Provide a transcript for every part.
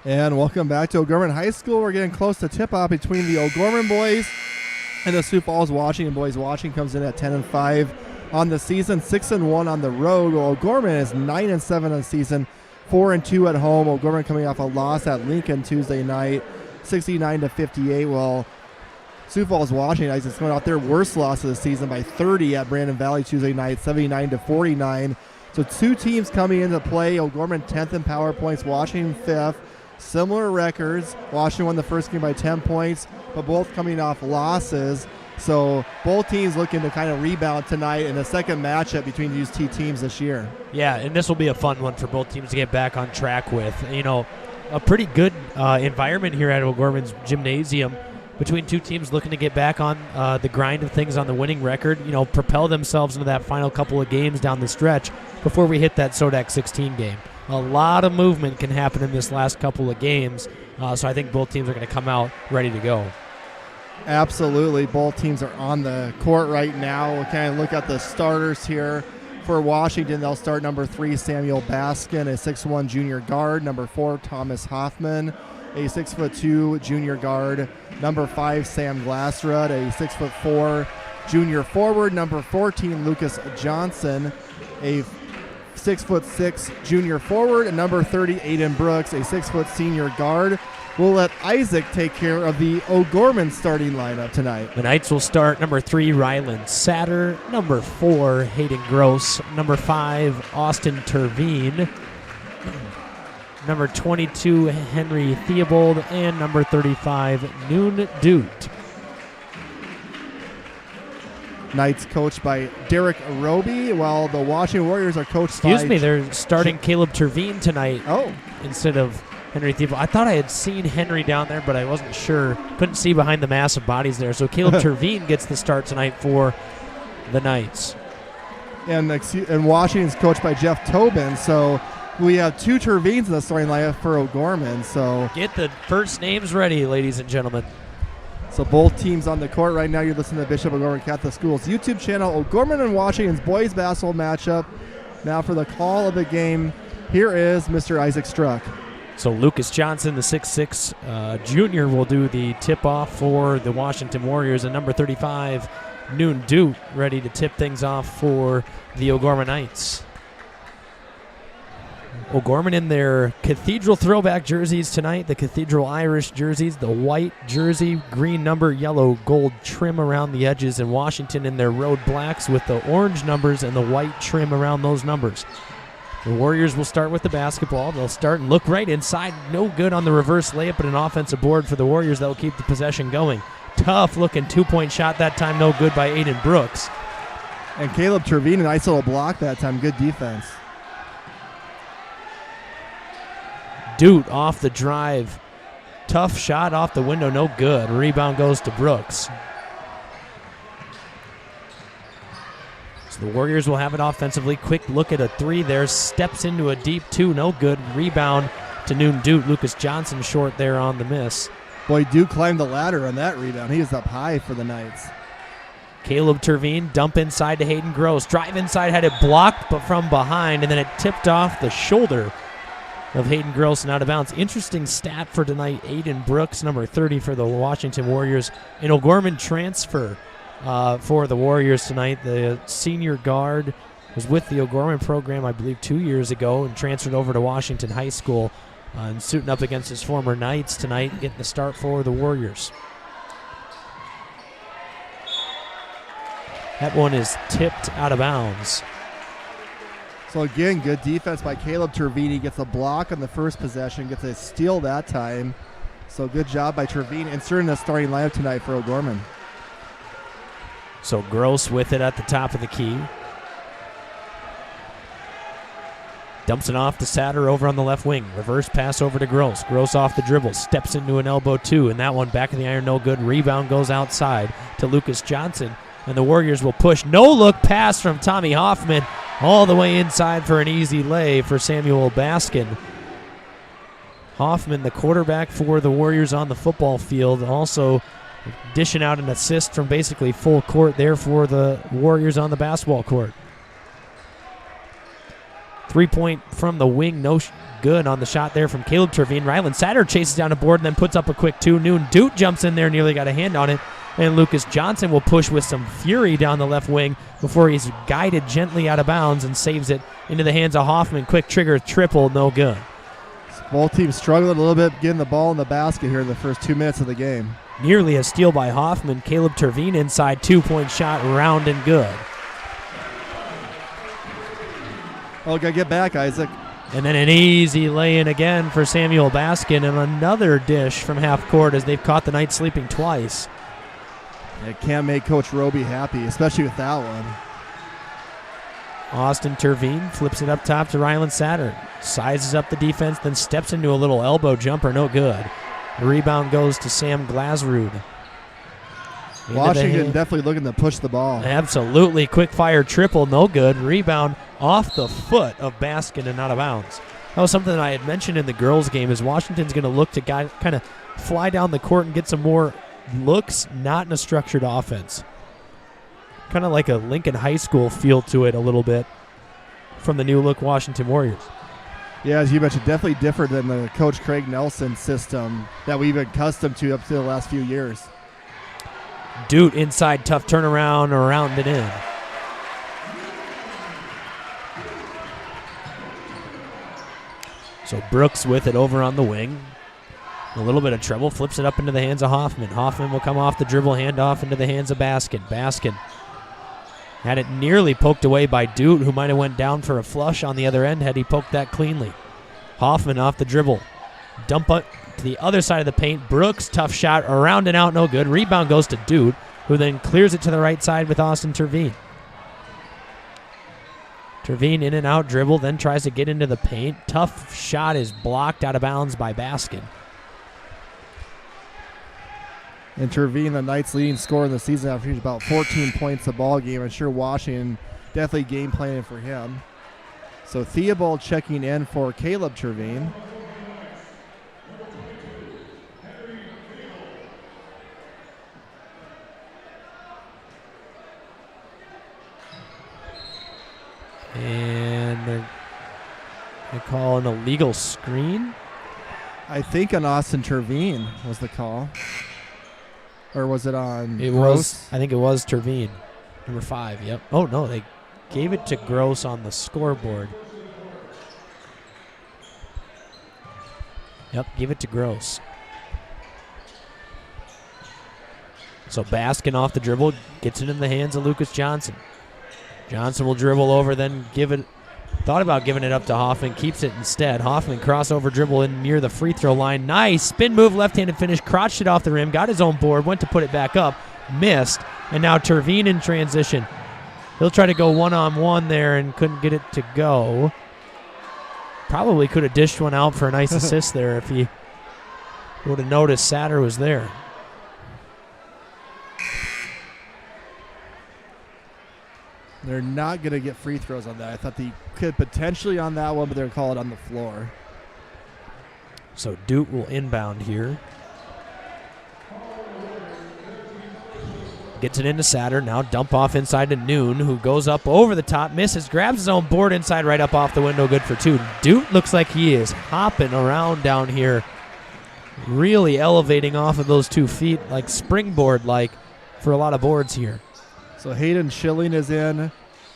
And welcome back to O'Gorman High School. We're getting close to tip-off between the O'Gorman boys and the Sioux Falls Washington boys. Washington comes in at 10-5 on the season, 6-1 on the road. Well, O'Gorman is 9-7 on the season, 4-2 at home. O'Gorman coming off a loss at Lincoln Tuesday night, 69-58. Well, Sioux Falls Washington is going out their worst loss of the season by 30 at Brandon Valley Tuesday night, 79-49. So two teams coming into play. O'Gorman 10th in power points, Washington 5th. Similar records. Washington won the first game by 10 points, but both coming off losses. So both teams looking to kind of rebound tonight in the second matchup between these two teams this year. Yeah, and this will be a fun one for both teams to get back on track with. You know, a pretty good environment here at O'Gorman's Gymnasium between two teams looking to get back on the grind of things on the winning record, you know, propel themselves into that final couple of games down the stretch before we hit that SODAC 16 game. A lot of movement can happen in this last couple of games, so I think both teams are going to come out ready to go. Absolutely. Both teams are on the court right now. We'll kind of look at the starters here. For Washington, they'll start number 3, Samuel Baskin, a 6'1 junior guard. Number 4, Thomas Hoffman, a 6'2 junior guard. Number 5, Sam Glassrud, a 6'4 junior forward. Number 14, Lucas Johnson, a 6'6 junior forward. And number 30, Aiden Brooks, a 6' senior guard. We'll let Isaac take care of the O'Gorman starting lineup tonight. The Knights will start number 3, Ryland Satter, number 4, Hayden Gross, number 5, Austin Terveen, number 22, Henry Theobald, and number 35, Noon Doot. Knights coached by Derek Roby, while the Washington Warriors are coached by... Excuse me, they're starting Caleb Terveen tonight instead of Henry Theobald. I thought I had seen Henry down there, but I wasn't sure. Couldn't see behind the massive bodies there. So Caleb Terveen gets the start tonight for the Knights. And Washington's coached by Jeff Tobin, so we have 2 Terveens in the starting lineup for O'Gorman. So get the first names ready, ladies and gentlemen. So both teams on the court right now. You're listening to Bishop O'Gorman Catholic Schools YouTube channel. O'Gorman and Washington's boys basketball matchup. Now for the call of the game, here is Mr. Isaac Struck. So Lucas Johnson, the 6'6 junior, will do the tip-off for the Washington Warriors. And number 35, Noon Doot, ready to tip things off for the O'Gorman Knights. O'Gorman in their Cathedral throwback jerseys tonight, the Cathedral Irish jerseys, the white jersey, green number, yellow, gold trim around the edges, and Washington in their road blacks with the orange numbers and the white trim around those numbers. The Warriors will start with the basketball. They'll start and look right inside. No good on the reverse layup, but an offensive board for the Warriors that will keep the possession going. Tough-looking two-point shot that time, no good by Aiden Brooks. And Caleb Terveen, a nice little block that time. Good defense. Doot off the drive. Tough shot off the window, no good. Rebound goes to Brooks. The Warriors will have it offensively. Quick look at a 3 there. Steps into a deep 2. No good. Rebound to Noon Doot. Lucas Johnson short there on the miss. Boy, Doot climbed the ladder on that rebound. He is up high for the Knights. Caleb Terveen, dump inside to Hayden Gross. Drive inside, had it blocked, but from behind, and then it tipped off the shoulder of Hayden Gross and out of bounds. Interesting stat for tonight. Aiden Brooks, number 30 for the Washington Warriors. An O'Gorman transfer for the Warriors tonight. The senior guard was with the O'Gorman program, I believe, 2 years ago and transferred over to Washington High School and suiting up against his former Knights tonight, getting the start for the Warriors. That one is tipped out of bounds. So again, good defense by Caleb Terveen. He gets a block on the first possession, gets a steal that time. So good job by Terveen inserting the starting lineup tonight for O'Gorman. So Gross with it at the top of the key. Dumps it off to Satter over on the left wing. Reverse pass over to Gross. Gross off the dribble. Steps into an elbow two. And that one back of the iron, no good. Rebound goes outside to Lucas Johnson. And the Warriors will push. No look pass from Tommy Hoffman. All the way inside for an easy lay for Samuel Baskin. Hoffman, the quarterback for the Warriors on the football field, also dishing out an assist from basically full court there for the Warriors on the basketball court. 3-point from the wing, no good on the shot there from Caleb Terveen. Ryland Satter chases down a board and then puts up a quick 2. Noon Doot jumps in there, nearly got a hand on it. And Lucas Johnson will push with some fury down the left wing before he's guided gently out of bounds and saves it into the hands of Hoffman. Quick trigger triple, no good. Both teams struggling a little bit getting the ball in the basket here in the first 2 minutes of the game. Nearly a steal by Hoffman. Caleb Terveen inside, 2-point shot, round and good. Oh, gotta get back, Isaac. And then an easy lay-in again for Samuel Baskin, and another dish from half court as they've caught the Knights sleeping twice. It can't make Coach Roby happy, especially with that one. Austin Terveen flips it up top to Ryland Satter. Sizes up the defense, then steps into a little elbow jumper, no good. The rebound goes to Sam Glasrud. Washington definitely looking to push the ball. Absolutely. Quick fire triple, no good. Rebound off the foot of Baskin and out of bounds. That was something that I had mentioned in the girls' game, is Washington's going to look to kind of fly down the court and get some more looks, not in a structured offense. Kind of like a Lincoln High School feel to it a little bit from the new look Washington Warriors. Yeah, as you mentioned, definitely different than the Coach Craig Nelson system that we've been accustomed to up to the last few years. Doot inside, tough turnaround, around it in. So Brooks with it over on the wing. A little bit of trouble, flips it up into the hands of Hoffman. Hoffman will come off the dribble, hand off into the hands of Baskin. Baskin had it nearly poked away by Doot, who might have went down for a flush on the other end had he poked that cleanly. Hoffman off the dribble. Dump it to the other side of the paint. Brooks, tough shot, around and out, no good. Rebound goes to Doot, who then clears it to the right side with Austin Terveen. Terveen in and out dribble, then tries to get into the paint. Tough shot is blocked out of bounds by Baskin. And Terveen, the Knights' leading scorer in the season, after he's about 14 points a ball game. I'm sure Washington definitely game planning for him. So Theobald checking in for Caleb Terveen. And they call an illegal screen. I think on Austin Terveen was the call. Or was it on It Gross? was, I think it was Terveen, number 5, yep. Oh, no, they gave it to Gross on the scoreboard. Yep, give it to Gross. So Baskin off the dribble, gets it in the hands of Lucas Johnson. Johnson will dribble over, then thought about giving it up to Hoffman, keeps it instead. Hoffman crossover dribble in near the free throw line. Nice spin move, left-handed finish, crotched it off the rim, got his own board, went to put it back up, missed, and now Terveen in transition. He'll try to go one-on-one there and couldn't get it to go. Probably could have dished one out for a nice assist there if he would have noticed Satter was there. They're not going to get free throws on that. I thought they could potentially on that one, but they're going to call it on the floor. So Doot will inbound here. Gets it into Satter. Now dump off inside to Noon, who goes up over the top, misses, grabs his own board inside, right up off the window, good for 2. Doot looks like he is hopping around down here, really elevating off of those 2 feet, like springboard-like for a lot of boards here. So Hayden Schilling is in.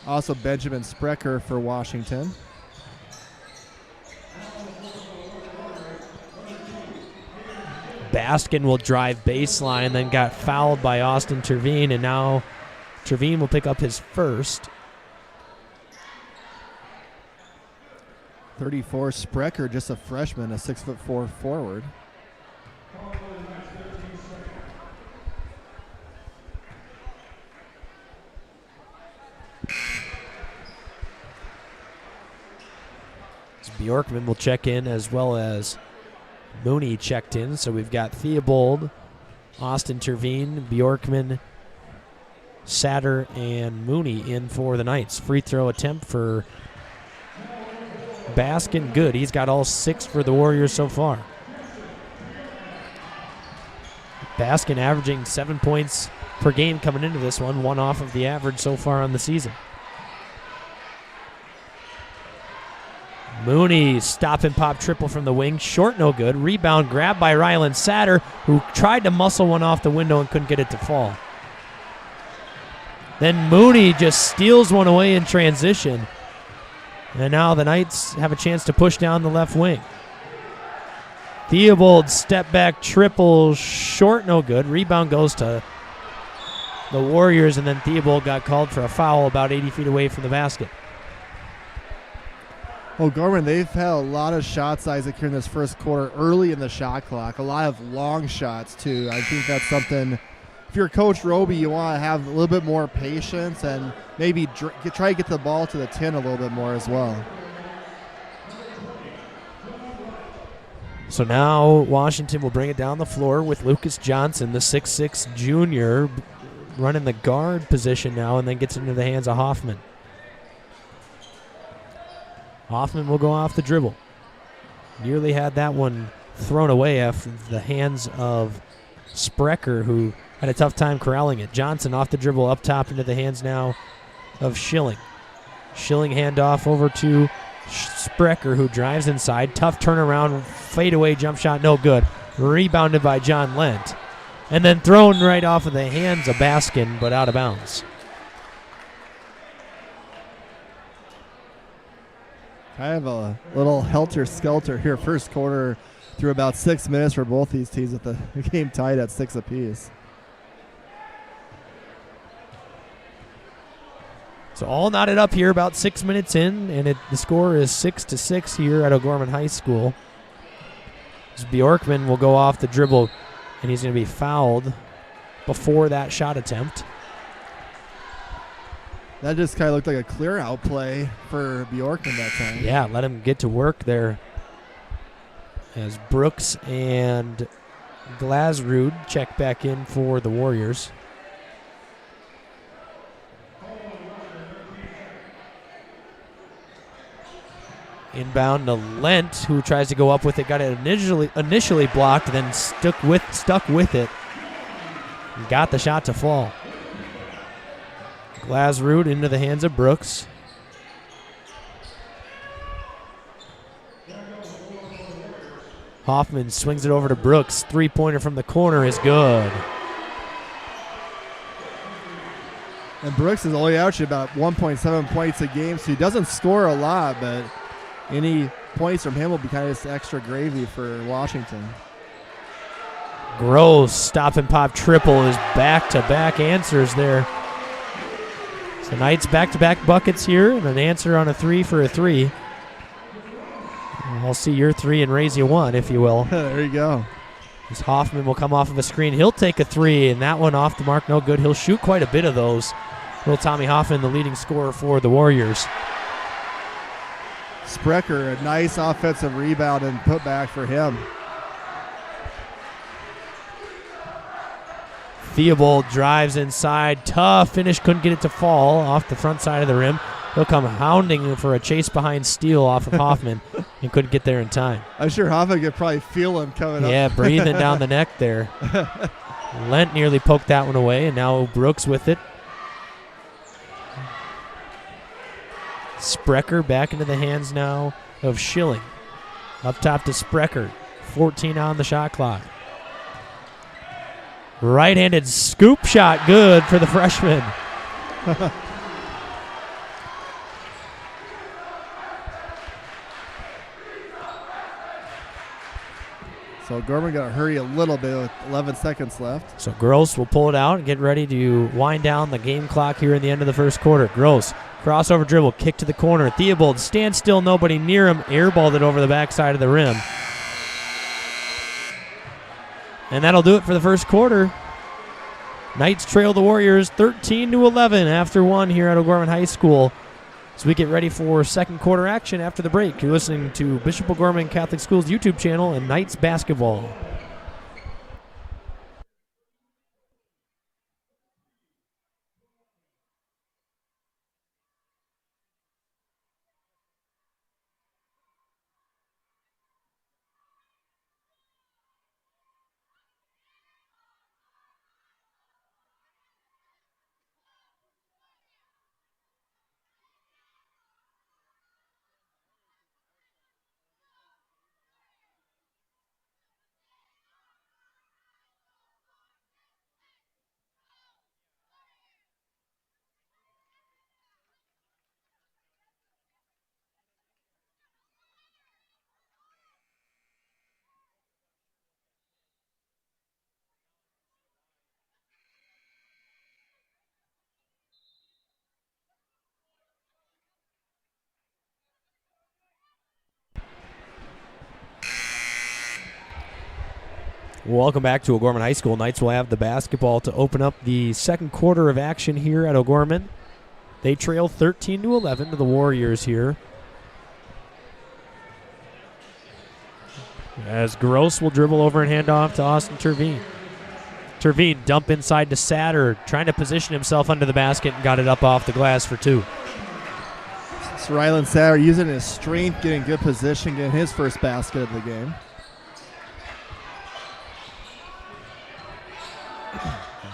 Also Benjamin Sprecher for Washington. Baskin will drive baseline, then got fouled by Austin Terveen, and now Terveen will pick up his first. 34 Sprecher, just a freshman, a 6'4" forward. Bjorkman will check in, as well as Mooney checked in. So we've got Theobald, Austin Terveen, Bjorkman, Satter, and Mooney in for the Knights. Free throw attempt for Baskin, good. He's got all 6 for the Warriors so far. Baskin averaging 7 points per game coming into this one off of the average so far on the season. Mooney stop and pop triple from the wing. Short, no good. Rebound grab by Rylan Satter, who tried to muscle one off the window and couldn't get it to fall. Then Mooney just steals one away in transition. And now the Knights have a chance to push down the left wing. Theobald step back triple, short, no good. Rebound goes to the Warriors, and then Theobald got called for a foul about 80 feet away from the basket. O'Gorman, they've had a lot of shots, Isaac, here in this first quarter, early in the shot clock. A lot of long shots, too. I think that's something, if you're Coach Roby, you want to have a little bit more patience and maybe try to get the ball to the tin a little bit more as well. So now Washington will bring it down the floor with Lucas Johnson, the 6'6 junior, running the guard position now, and then gets into the hands of Hoffman. Hoffman will go off the dribble. Nearly had that one thrown away after the hands of Sprecher, who had a tough time corralling it. Johnson off the dribble, up top into the hands now of Schilling. Schilling handoff over to Sprecher, who drives inside. Tough turnaround, fadeaway jump shot, no good. Rebounded by John Lent. And then thrown right off of the hands of Baskin, but out of bounds. Kind of a little helter-skelter here, first quarter through about 6 minutes for both these teams with the game tied at 6 apiece. So all knotted up here about 6 minutes in, and the score is 6-6 here at O'Gorman High School. As Bjorkman will go off the dribble, and he's going to be fouled before that shot attempt. That just kind of looked like a clear-out play for Bjorkman that time. Yeah, let him get to work there. As Brooks and Glasrud check back in for the Warriors. Inbound to Lent, who tries to go up with it. Got it initially blocked, then stuck with it. And got the shot to fall. Glasrud into the hands of Brooks. Hoffman swings it over to Brooks. Three-pointer from the corner is good. And Brooks is only averaging about 1.7 points a game, so he doesn't score a lot, but any points from him will be kind of just extra gravy for Washington. Gross stop and pop triple is back-to-back answers there. So Knights back-to-back buckets here and an answer on a three for a three. I'll see your three and raise you one, if you will. There you go. As Hoffman will come off of a screen. He'll take a three, and that one off the mark, no good. He'll shoot quite a bit of those. Little Tommy Hoffman, the leading scorer for the Warriors. Sprecher, a nice offensive rebound and putback for him. Theobald drives inside. Tough finish. Couldn't get it to fall off the front side of the rim. He'll come hounding for a chase behind steal off of Hoffman and couldn't get there in time. I'm sure Hoffman could probably feel him coming up. Yeah, breathing down the neck there. Lent nearly poked that one away, and now Brooks with it. Sprecher back into the hands now of Schilling. Up top to Sprecher. 14 on the shot clock. Right-handed scoop shot, good for the freshman. So Gorman got to hurry a little bit with 11 seconds left. So Gross will pull it out and get ready to wind down the game clock here in the end of the first quarter. Gross, crossover dribble, kick to the corner. Theobald stands still, nobody near him. Airballed it over the backside of the rim. And that'll do it for the first quarter. Knights trail the Warriors 13-11 after one here at O'Gorman High School. As we get ready for second quarter action after the break, you're listening to Bishop O'Gorman Catholic Schools YouTube channel and Knights basketball. Welcome back to O'Gorman High School. Knights will have the basketball to open up the second quarter of action here at O'Gorman. They trail 13-11 to the Warriors here. As Gross will dribble over and hand off to Austin Terveen. Terveen dump inside to Satter, trying to position himself under the basket and got it up off the glass for two. So Rylan Satter using his strength, getting good position, getting his first basket of the game.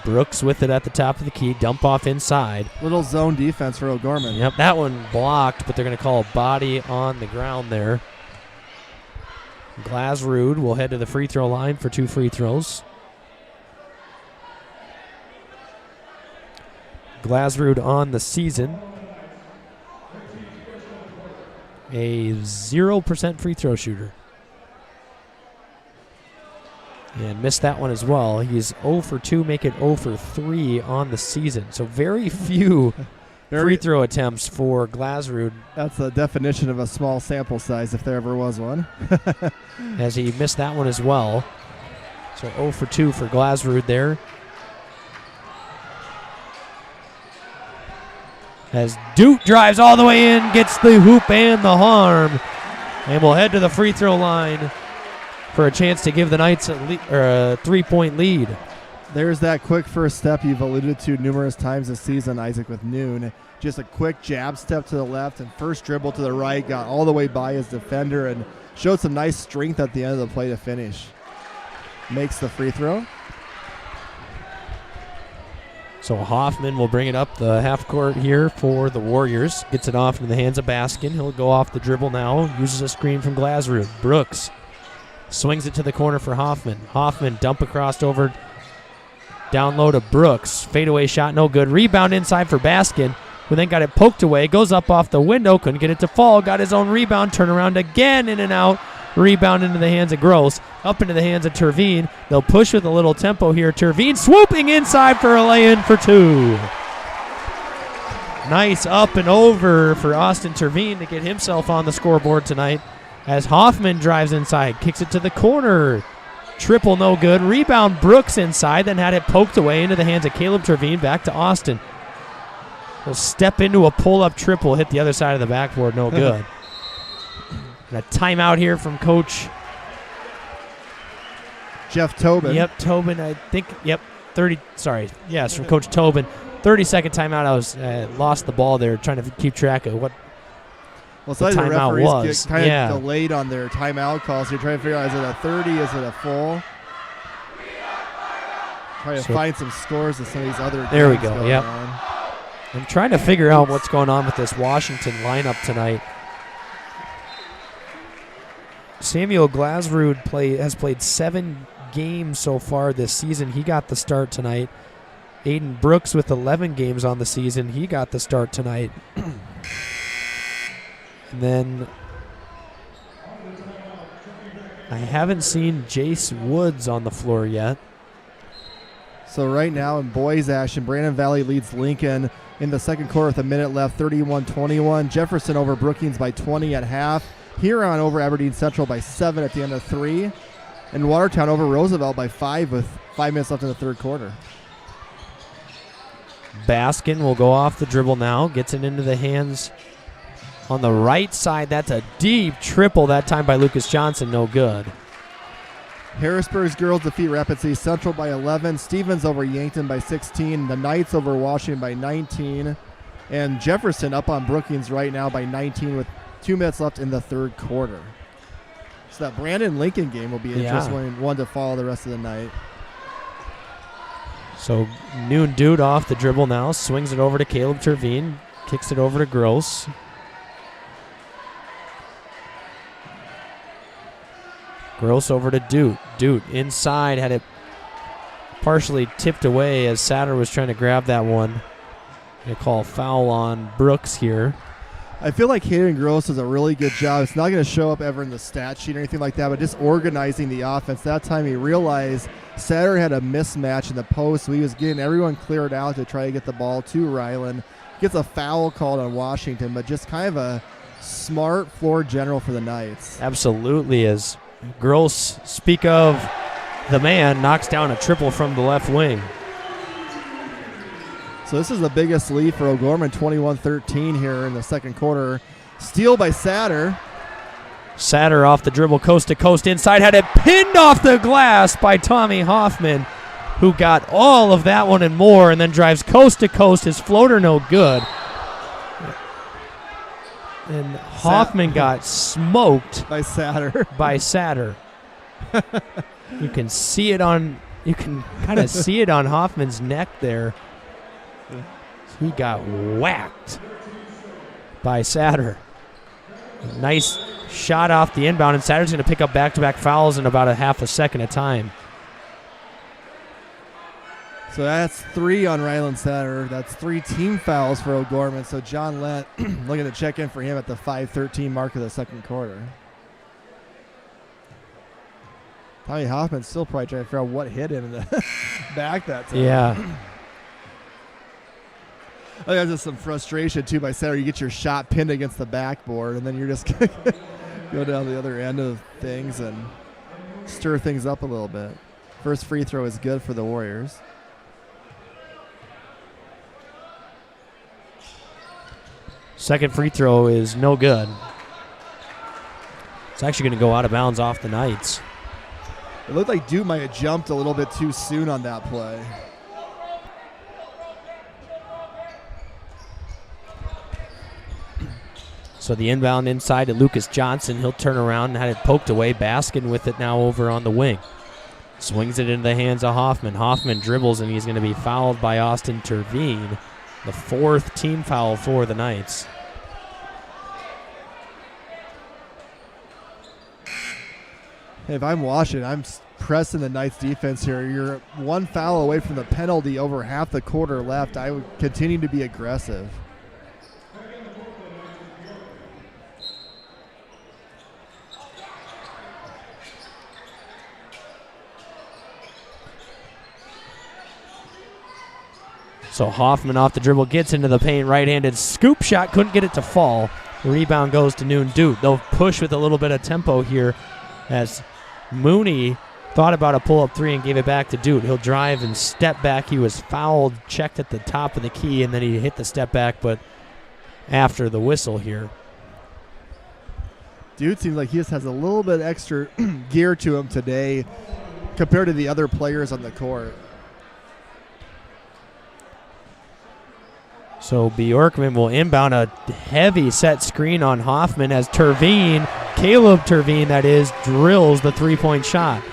Brooks with it at the top of the key. Dump off inside. Little zone defense for O'Gorman. Yep, that one blocked, but they're going to call a body on the ground there. Glasrud will head to the free throw line for 2 free throws. Glasrud on the season. A 0% free throw shooter. And missed that one as well. He's 0 for 2, make it 0 for 3 on the season. So very few free throw attempts for Glasrud. That's the definition of a small sample size if there ever was one. As he missed that one as well. So 0 for 2 for Glasrud there. As Duke drives all the way in, gets the hoop and the harm. And will head to the free throw line for a chance to give the Knights a 3-point lead. There's that quick first step you've alluded to numerous times this season, Isaac, with Noon. Just a quick jab step to the left and first dribble to the right, got all the way by his defender and showed some nice strength at the end of the play to finish. Makes the free throw. So Hoffman will bring it up the half court here for the Warriors. Gets it off into the hands of Baskin. He'll go off the dribble now. Uses a screen from Glasrud. Brooks swings it to the corner for Hoffman. Hoffman dump across over down low to Brooks. Fadeaway shot, no good. Rebound inside for Baskin, who then got it poked away. Goes up off the window, couldn't get it to fall. Got his own rebound, turn around again, in and out. Rebound into the hands of Gross. Up into the hands of Terveen. They'll push with a little tempo here. Terveen swooping inside for a lay-in for 2. Nice up and over for Austin Terveen to get himself on the scoreboard tonight. As Hoffman drives inside, kicks it to the corner. Triple no good. Rebound Brooks inside, then had it poked away into the hands of Caleb Terveen. Back to Austin. He'll step into a pull-up triple, hit the other side of the backboard, no good. And a timeout here from Coach Jeff Tobin. Yep, Tobin, I think, yep, 30, sorry. Yes, from Coach Tobin. 30-second timeout. I was lost the ball there trying to keep track of what well, the timeout referees was. get kind of delayed on their timeout calls. So you're trying to figure out, is it a 30, is it a full? Try to find some scores of some of these other games. There we go, yep. On. I'm trying to figure out what's going on with this Washington lineup tonight. Samuel Glasrud has played 7 games so far this season. He got the start tonight. Aiden Brooks with 11 games on the season. He got the start tonight. And then I haven't seen Jace Woods on the floor yet. So right now in boys action, Brandon Valley leads Lincoln in the second quarter with a minute left, 31-21. Jefferson over Brookings by 20 at half. Huron over Aberdeen Central by 7 at the end of 3. And Watertown over Roosevelt by 5 with 5 minutes left in the third quarter. Baskin will go off the dribble now. Gets it into the hands on the right side. That's a deep triple that time by Lucas Johnson. No good. Harrisburg's girls defeat Rapid City Central by 11. Stevens over Yankton by 16. The Knights over Washington by 19. And Jefferson up on Brookings right now by 19 with 2 minutes left in the third quarter. So that Brandon-Lincoln game will be an interesting one to follow the rest of the night. So Noon Dude off the dribble now. Swings it over to Caleb Terveen. Kicks it over to Gross. Gross over to Dude. Dude inside, had it partially tipped away as Satter was trying to grab that one. They call foul on Brooks here. I feel like Hayden Gross does a really good job. It's not going to show up ever in the stat sheet or anything like that, but just organizing the offense. That time he realized Satter had a mismatch in the post, so he was getting everyone cleared out to try to get the ball to Ryland. Gets a foul called on Washington, but just kind of a smart floor general for the Knights. Absolutely is. Gross, speak of the man, knocks down a triple from the left wing. So this is the biggest lead for O'Gorman, 21-13 here in the second quarter. Steal by Satter. Satter off the dribble, coast to coast inside, had it pinned off the glass by Tommy Hoffman, who got all of that one and more, and then drives coast to coast. His floater no good. And Hoffman got smoked by Satter. You can see it on. You can kind of see it on Hoffman's neck there. He got whacked by Satter. Nice shot off the inbound, and Satter's going to pick up back-to-back fouls in about a half a second of time. So that's 3 on Ryland Satter. That's 3 team fouls for O'Gorman. So John Lent looking to check in for him at the 5:13 mark of the second quarter. Tommy Hoffman still probably trying to figure out what hit him in the back that time. Yeah. I think that's just some frustration, too, by Satter. You get your shot pinned against the backboard, and then you're just going to go down the other end of things and stir things up a little bit. First free throw is good for the Warriors. Second free throw is no good. It's actually going to go out of bounds off the Knights. It looked like Duke might have jumped a little bit too soon on that play. So the inbound inside to Lucas Johnson. He'll turn around and had it poked away. Baskin with it now over on the wing. Swings it into the hands of Hoffman. Hoffman dribbles, and he's going to be fouled by Austin Terveen. The 4th team foul for the Knights. If I'm Washington, I'm pressing the Knights defense here. You're 1 foul away from the penalty, over half the quarter left. I would continue to be aggressive. So Hoffman off the dribble, gets into the paint, right-handed scoop shot, couldn't get it to fall. The rebound goes to Noon Duke. They'll push with a little bit of tempo here as Mooney thought about a pull-up 3 and gave it back to Duke. He'll drive and step back. He was fouled, checked at the top of the key, and then he hit the step back, but after the whistle here. Dude seems like he just has a little bit extra gear to him today compared to the other players on the court. So Bjorkman will inbound a heavy set screen on Hoffman as Terveen, Caleb Terveen that is, drills the 3-point shot.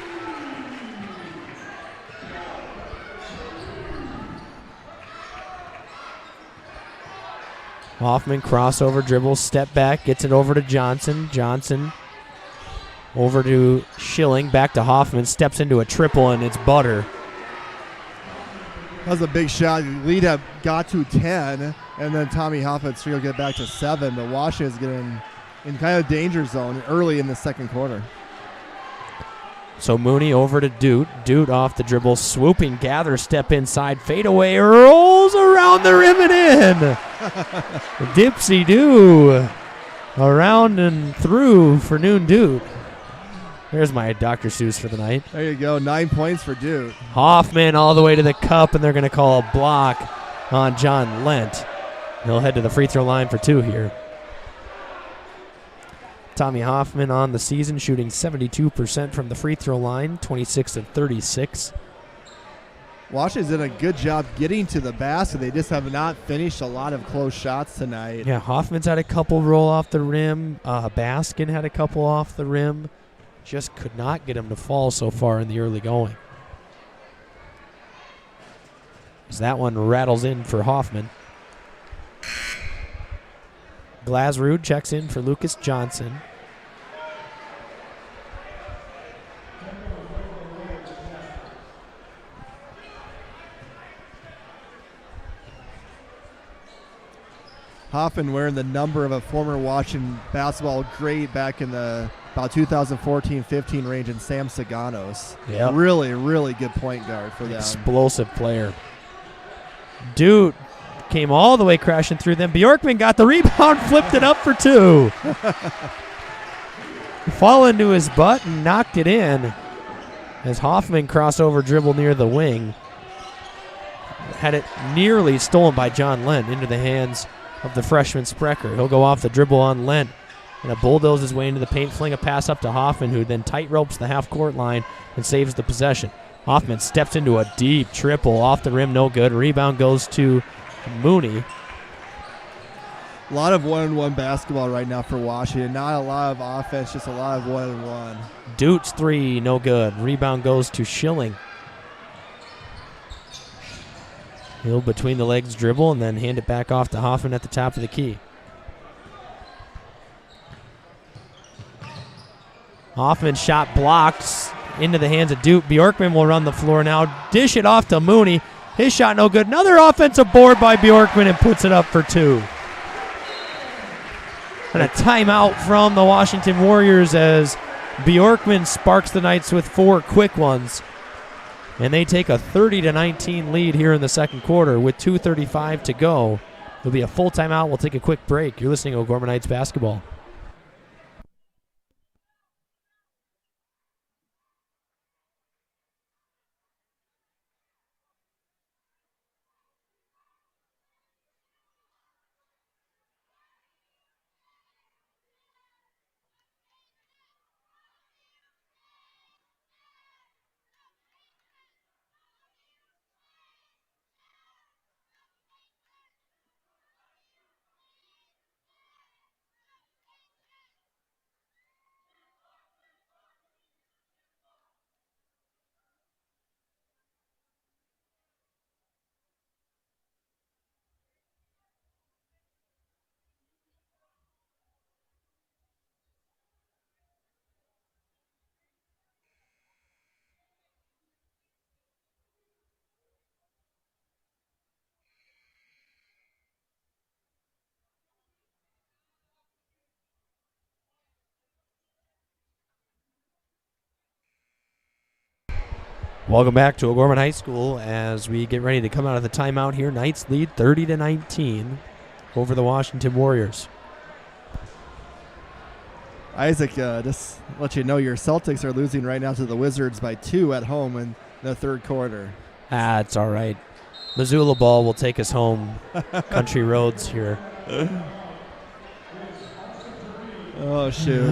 Hoffman crossover dribble, step back, gets it over to Johnson. Johnson over to Schilling, back to Hoffman, steps into a triple, and it's butter. That was a big shot. Lead have got to 10, and then Tommy Hoffman's will get back to 7, but Washington's getting in kind of danger zone early in the second quarter. So Mooney over to Dude. Dude off the dribble, swooping, gather, step inside, fade away, rolls around the rim and in. Dipsy-doo. Around and through for Noon Dude. There's my Dr. Seuss for the night. There you go, 9 points for Duke. Hoffman all the way to the cup, and they're going to call a block on John Lent. He'll head to the free throw line for 2 here. Tommy Hoffman on the season, shooting 72% from the free throw line, 26 of 36. Washington's done a good job getting to the basket. They just have not finished a lot of close shots tonight. Yeah, Hoffman's had a couple roll off the rim. Baskin had a couple off the rim. Just could not get him to fall so far in the early going. As that one rattles in for Hoffman. Glasrud checks in for Lucas Johnson. Hoffman wearing the number of a former Washington basketball great back in the about 2014-15 range in Sam Saganos. Yep. Really, really good point guard for them. Explosive player. Dude came all the way crashing through them. Bjorkman got the rebound, flipped it up for 2. Fall into his butt and knocked it in. as Hoffman crossover dribble near the wing. Had it nearly stolen by John Lent into the hands of the freshman Sprecher. He'll go off the dribble on Lent and bulldoze his way into the paint, fling a pass up to Hoffman, who then tight ropes the half-court line and saves the possession. Hoffman steps into a deep triple off the rim, no good. Rebound goes to Mooney. A lot of one-on-one basketball right now for Washington. Not a lot of offense, just a lot of one-on-one. Dutz three, no good. Rebound goes to Schilling. He'll between the legs dribble and then hand it back off to Hoffman at the top of the key. Hoffman shot blocked into the hands of Duke. Bjorkman will run the floor now. Dish it off to Mooney. His shot no good. Another offensive board by Bjorkman and puts it up for two. And a timeout from the Washington Warriors as Bjorkman sparks the Knights with 4 quick ones. And they take a 30-19 lead here in the second quarter with 2:35 to go. It'll be a full timeout. We'll take a quick break. You're listening to O'Gorman Knights basketball. Welcome back to O'Gorman High School as we get ready to come out of the timeout here. Knights lead 30-19 over the Washington Warriors. Isaac, just let you know your Celtics are losing right now to the Wizards by 2 at home in the third quarter. It's all right. Missoula ball will take us home. Country roads here. Oh, shoot.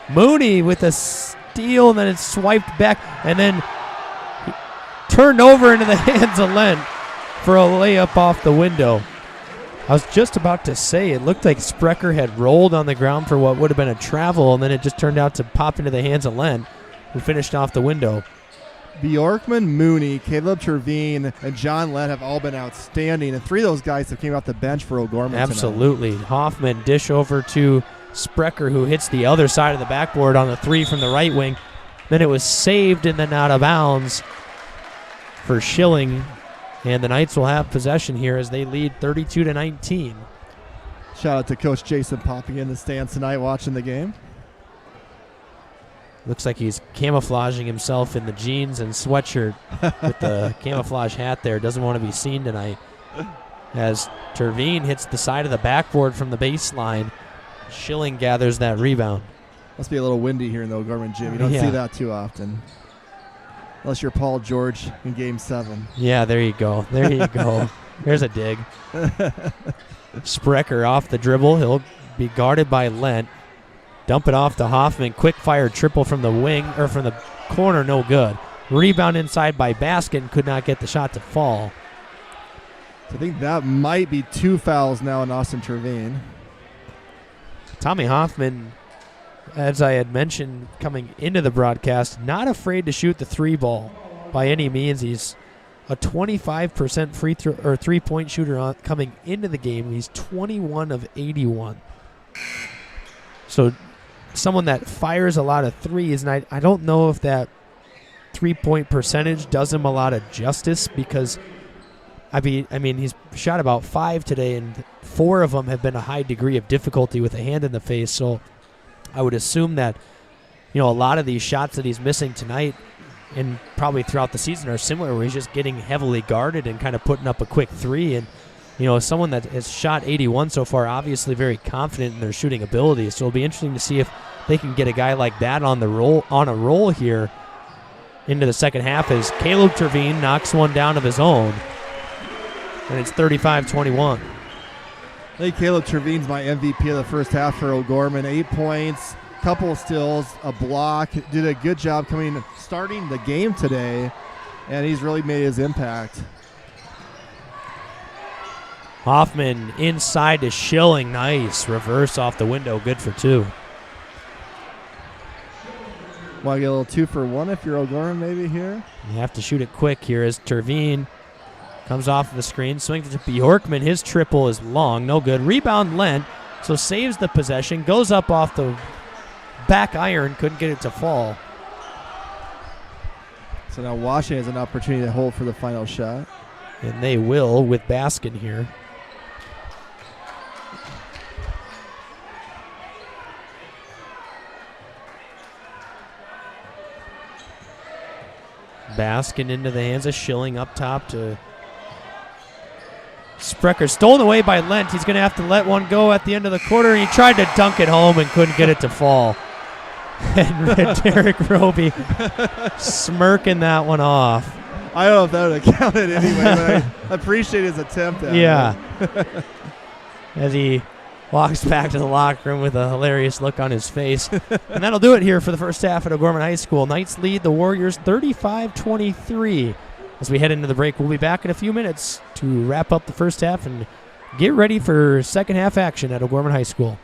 Mooney with a steal, and then it's swiped back, and then turned over into the hands of Lent for a layup off the window. I was just about to say it looked like Sprecher had rolled on the ground for what would have been a travel, and then it just turned out to pop into the hands of Lent, who finished off the window. Bjorkman, Mooney, Caleb Terveen, and John Lent have all been outstanding, and 3 of those guys have came off the bench for O'Gorman Absolutely. tonight. Hoffman dish over to Sprecher, who hits the other side of the backboard on the 3 from the right wing. Then it was saved and then out of bounds for Schilling, and the Knights will have possession here as they lead 32-19. Shout out to Coach Jason popping in the stands tonight watching the game. Looks like he's camouflaging himself in the jeans and sweatshirt with the camouflage hat there. Doesn't want to be seen tonight. As Terveen hits the side of the backboard from the baseline, Schilling gathers that rebound. Must be a little windy here in the O'Gorman gym. You don't see that too often. Unless you're Paul George in Game 7. Yeah, there you go. There you go. There's a dig. Sprecher off the dribble. He'll be guarded by Lent. Dump it off to Hoffman. Quick fire triple from the wing, or from the corner, no good. Rebound inside by Baskin. Could not get the shot to fall. So I think that might be 2 fouls now on Austin Terveen. Tommy Hoffman, as I had mentioned coming into the broadcast, not afraid to shoot the 3 ball by any means. He's a 25% free throw or 3-point shooter coming into the game. He's 21 of 81. So someone that fires a lot of threes, and I don't know if that 3-point percentage does him a lot of justice, because I mean he's shot about 5 today, and 4 of them have been a high degree of difficulty with a hand in the face. So I would assume that, a lot of these shots that he's missing tonight and probably throughout the season are similar, where he's just getting heavily guarded and kind of putting up a quick 3. And, someone that has shot 81 so far, obviously very confident in their shooting ability. So it'll be interesting to see if they can get a guy like that on a roll here into the second half as Caleb Terveen knocks one down of his own. And it's 35-21. I think Caleb Terveen's my MVP of the first half for O'Gorman. 8 points, couple steals, a block. Did a good job starting the game today, and he's really made his impact. Hoffman inside to Schilling. Nice. Reverse off the window. Good for 2. Want to get a little 2 for 1 if you're O'Gorman maybe here? You have to shoot it quick here as Terveen comes off of the screen. Swings to Bjorkman. His triple is long. No good. Rebound Lent. So saves the possession. Goes up off the back iron. Couldn't get it to fall. So now Washington has an opportunity to hold for the final shot. And they will with Baskin here. Baskin into the hands of Schilling up top to Sprecher. Stolen away by Lent. He's going to have to let one go at the end of the quarter. He tried to dunk it home and couldn't get it to fall. And Derek Roby smirking that one off. I don't know if that would have counted anyway, but I appreciate his attempt at it. As he walks back to the locker room with a hilarious look on his face. And that'll do it here for the first half at O'Gorman High School. Knights lead the Warriors 35-23. As we head into the break, we'll be back in a few minutes to wrap up the first half and get ready for second half action at O'Gorman High School.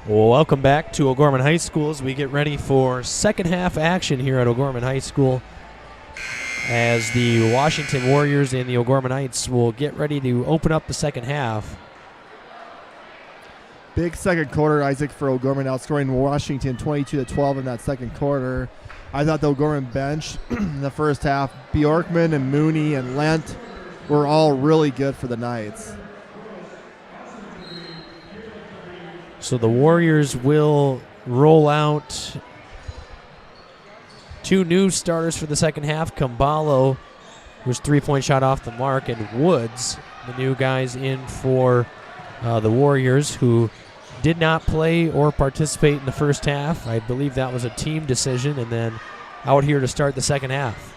Welcome back to O'Gorman High School as we get ready for second half action here at O'Gorman High School, as the Washington Warriors and the O'Gorman Knights will get ready to open up the second half. Big second quarter, Isaac, for O'Gorman, outscoring Washington 22-12 in that second quarter. I thought the O'Gorman bench in the first half, Bjorkman and Mooney and Lent, were all really good for the Knights. So the Warriors will roll out two new starters for the second half. Kumbalo, whose three-point shot off the mark, and Woods, the new guys in for the Warriors, who did not play or participate in the first half. I believe that was a team decision, and then out here to start the second half.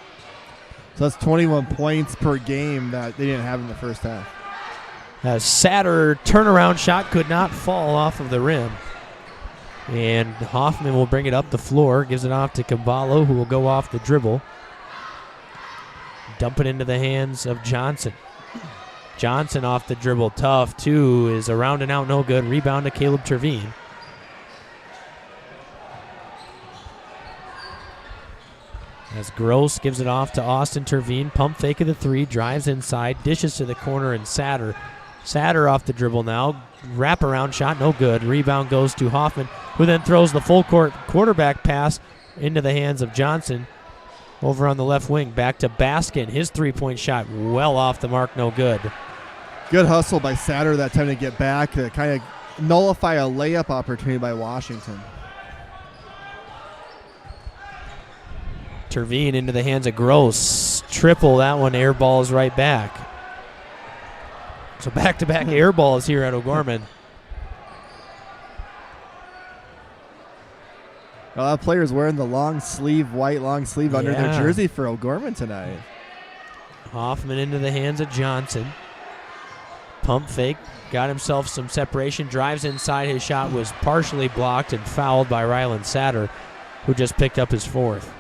So that's 21 points per game that they didn't have in the first half. A Satter turnaround shot could not fall off of the rim. And Hoffman will bring it up the floor, gives it off to Kumbalo, who will go off the dribble. Dump it into the hands of Johnson. Johnson off the dribble, tough, two, is around and out, no good. Rebound to Caleb Terveen. As Gross gives it off to Austin Terveen, pump fake of the three, drives inside, dishes to the corner, and Satter off the dribble now. Wraparound shot, no good. Rebound goes to Hoffman, who then throws the full court quarterback pass into the hands of Johnson. Over on the left wing, back to Baskin. His three-point shot well off the mark, no good. Good hustle by Satter that time to get back to kind of nullify a layup opportunity by Washington. Terveen into the hands of Gross. Triple, that one air balls right back. So back-to-back air balls here at O'Gorman. Well, that player's wearing the white long sleeve under their jersey for O'Gorman tonight. Hoffman into the hands of Johnson. Pump fake, got himself some separation, drives inside. His shot was partially blocked and fouled by Rylan Satter, who just picked up his fourth.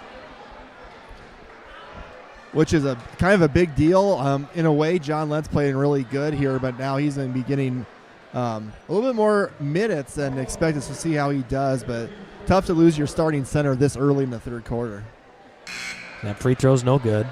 Which is a kind of a big deal. In a way, John Lent's playing really good here, but now he's going to be getting a little bit more minutes than expected, to see how he does. But tough to lose your starting center this early in the third quarter. That free throw's no good.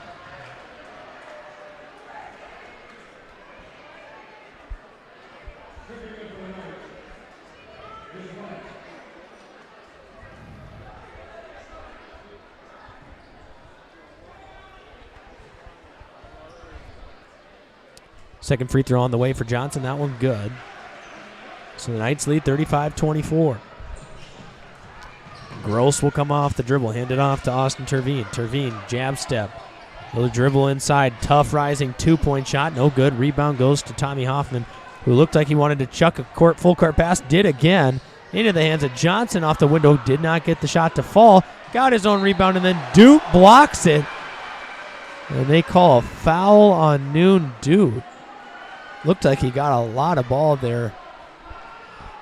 Second free throw on the way for Johnson. That one good. So the Knights lead 35-24. Gross will come off the dribble. Hand it off to Austin Terveen. Terveen, jab step. Little dribble inside. Tough rising two-point shot. No good. Rebound goes to Tommy Hoffman, who looked like he wanted to chuck a full court pass. Did again. Into the hands of Johnson off the window. Did not get the shot to fall. Got his own rebound, and then Duke blocks it. And they call a foul on Noon Duke. Looked like he got a lot of ball there.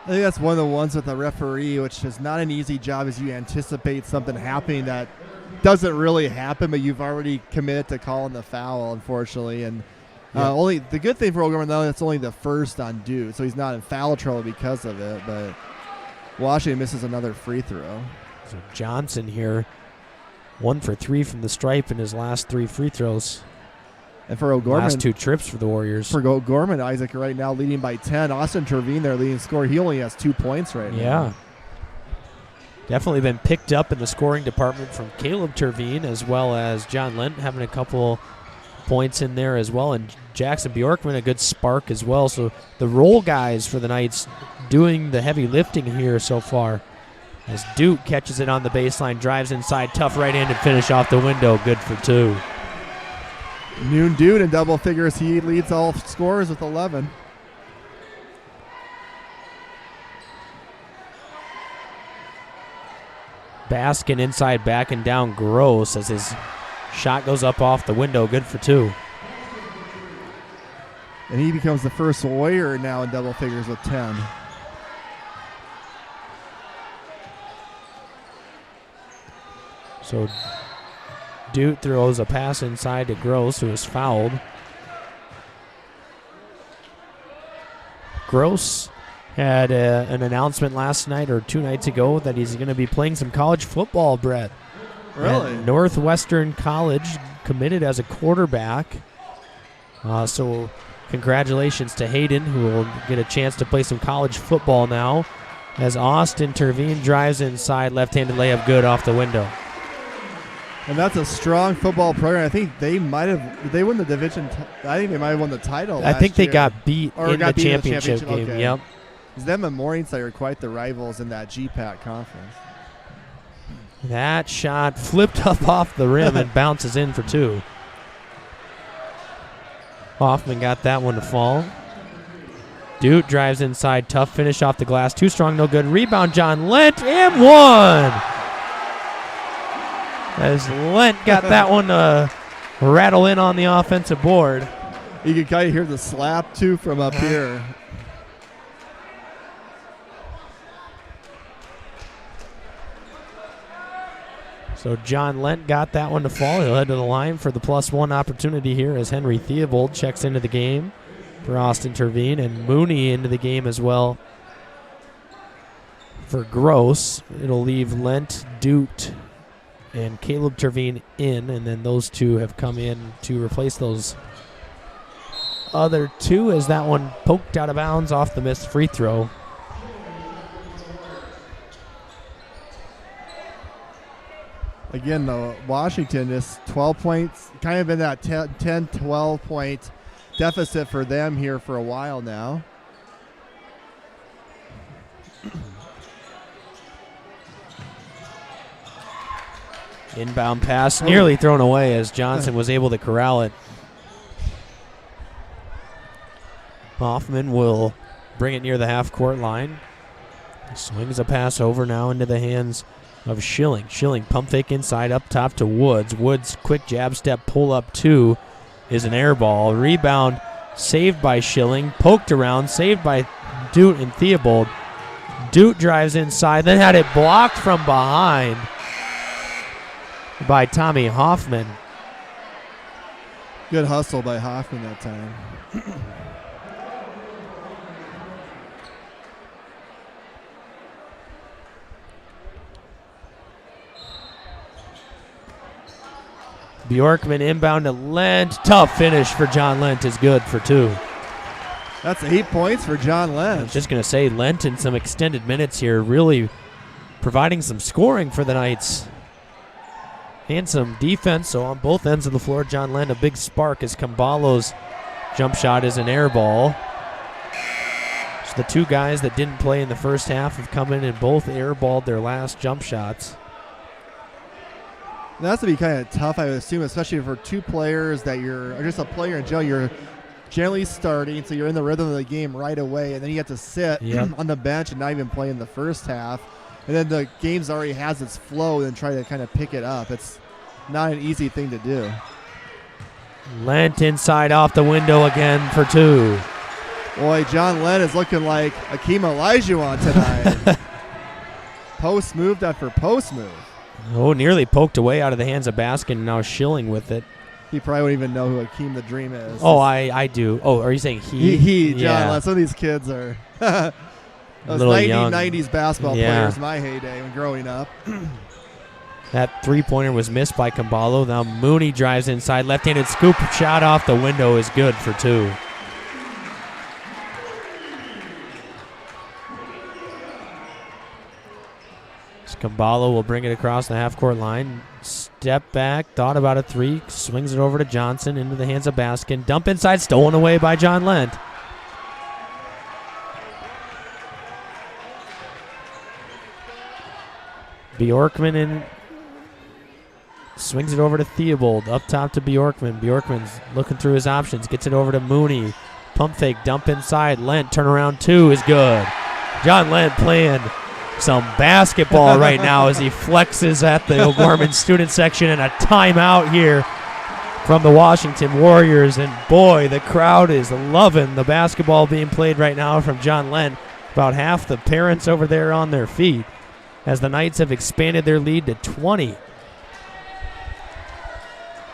I think that's one of the ones with the referee, which is not an easy job, as you anticipate something happening that doesn't really happen, but you've already committed to calling the foul, unfortunately. And only the good thing for O'Gorman, though, that's only the first on Duke, so he's not in foul trouble because of it. But Washington misses another free throw. So Johnson here, 1 for 3 from the stripe in his last 3 free throws. And for O'Gorman, last 2 trips for the Warriors. For O'Gorman, Isaac right now leading by 10. Austin Terveen, their leading scorer, he only has 2 points right now. Yeah. Definitely been picked up in the scoring department from Caleb Terveen, as well as John Lent having a couple points in there as well. And Jackson Bjorkman, a good spark as well. So the role guys for the Knights doing the heavy lifting here so far. As Duke catches it on the baseline, drives inside, tough right-handed finish off the window, good for 2. Noon Dude in double figures. He leads all scorers with 11. Baskin inside, backing down Gross as his shot goes up off the window, good for 2. And he becomes the first Warrior now in double figures with 10. So Duke throws a pass inside to Gross, who is fouled. Gross had an announcement last night or 2 nights ago that he's going to be playing some college football, Brett. Really? At Northwestern College, committed as a quarterback. So congratulations to Hayden, who will get a chance to play some college football now, as Austin Terveen drives inside, left-handed layup good off the window. And that's a strong football program. I think they might have. Did they win the division? I think they might have won the title. I think they year. got beat Or in got the beat in the championship game. okay. Yep. Because them and Morningside are quite the rivals in that GPAC conference. That shot flipped up off the rim and bounces in for 2. Hoffman got that one to fall. Duke drives inside. Tough finish off the glass. Too strong, no good. Rebound, John Lent, and 1. As Lent got that one to rattle in on the offensive board. You can kind of hear the slap, too, from up here. So John Lent got that one to fall. He'll head to the line for the +1 opportunity here as Henry Theobald checks into the game for Austin Terveen, and Mooney into the game as well for Gross. It'll leave Lent, Dute, and Caleb Terveen in, and then those 2 have come in to replace those other 2 as that one poked out of bounds off the missed free throw. Again, though, Washington is 12 points, kind of in that 10, 12 point deficit for them here for a while now. Inbound pass nearly thrown away as Johnson was able to corral it. Hoffman will bring it near the half-court line. Swings a pass over now into the hands of Schilling. Schilling pump fake inside up top to Woods. Woods quick jab step pull up 2 is an air ball. Rebound saved by Schilling. Poked around, saved by Dute and Theobald. Dute drives inside, then had it blocked from behind by Tommy Hoffman. Good hustle by Hoffman that time. Bjorkman inbound to Lent. Tough finish for John Lent is good for 2. That's 8 points for John Lent. I was just going to say, Lent in some extended minutes here, really providing some scoring for the Knights. And some defense, so on both ends of the floor, John Lent a big spark as Kambalo's jump shot is an air ball. So the 2 guys that didn't play in the first half have come in and both airballed their last jump shots. That has to be kind of tough, I would assume, especially for 2 players that or just a player in general, you're generally starting, so you're in the rhythm of the game right away, and then you have to sit on the bench and not even play in the first half. And then the game's already has its flow and try to kind of pick it up. It's not an easy thing to do. Lent inside off the window again for 2. Boy, John Lent is looking like Akeem Olajuwon tonight. Post move after post move. Oh, nearly poked away out of the hands of Baskin, and now Schilling with it. He probably wouldn't even know who Akeem the Dream is. Oh, I do. Oh, are you saying he? He, John Lent. Some of these kids are those 90s basketball players in my heyday when growing up. That three-pointer was missed by Kambalo. Now Mooney drives inside. Left-handed scoop shot off the window is good for 2. Kambalo will bring it across the half-court line. Step back, thought about a 3, swings it over to Johnson into the hands of Baskin. Dump inside, stolen away by John Lent. Bjorkman in, swings it over to Theobald. Up top to Bjorkman. Bjorkman's looking through his options, gets it over to Mooney. Pump fake, dump inside. Lent, turnaround 2 is good. John Lent playing some basketball right now as he flexes at the O'Gorman student section, and a timeout here from the Washington Warriors. And boy, the crowd is loving the basketball being played right now from John Lent. About half the parents over there on their feet as the Knights have expanded their lead to 20.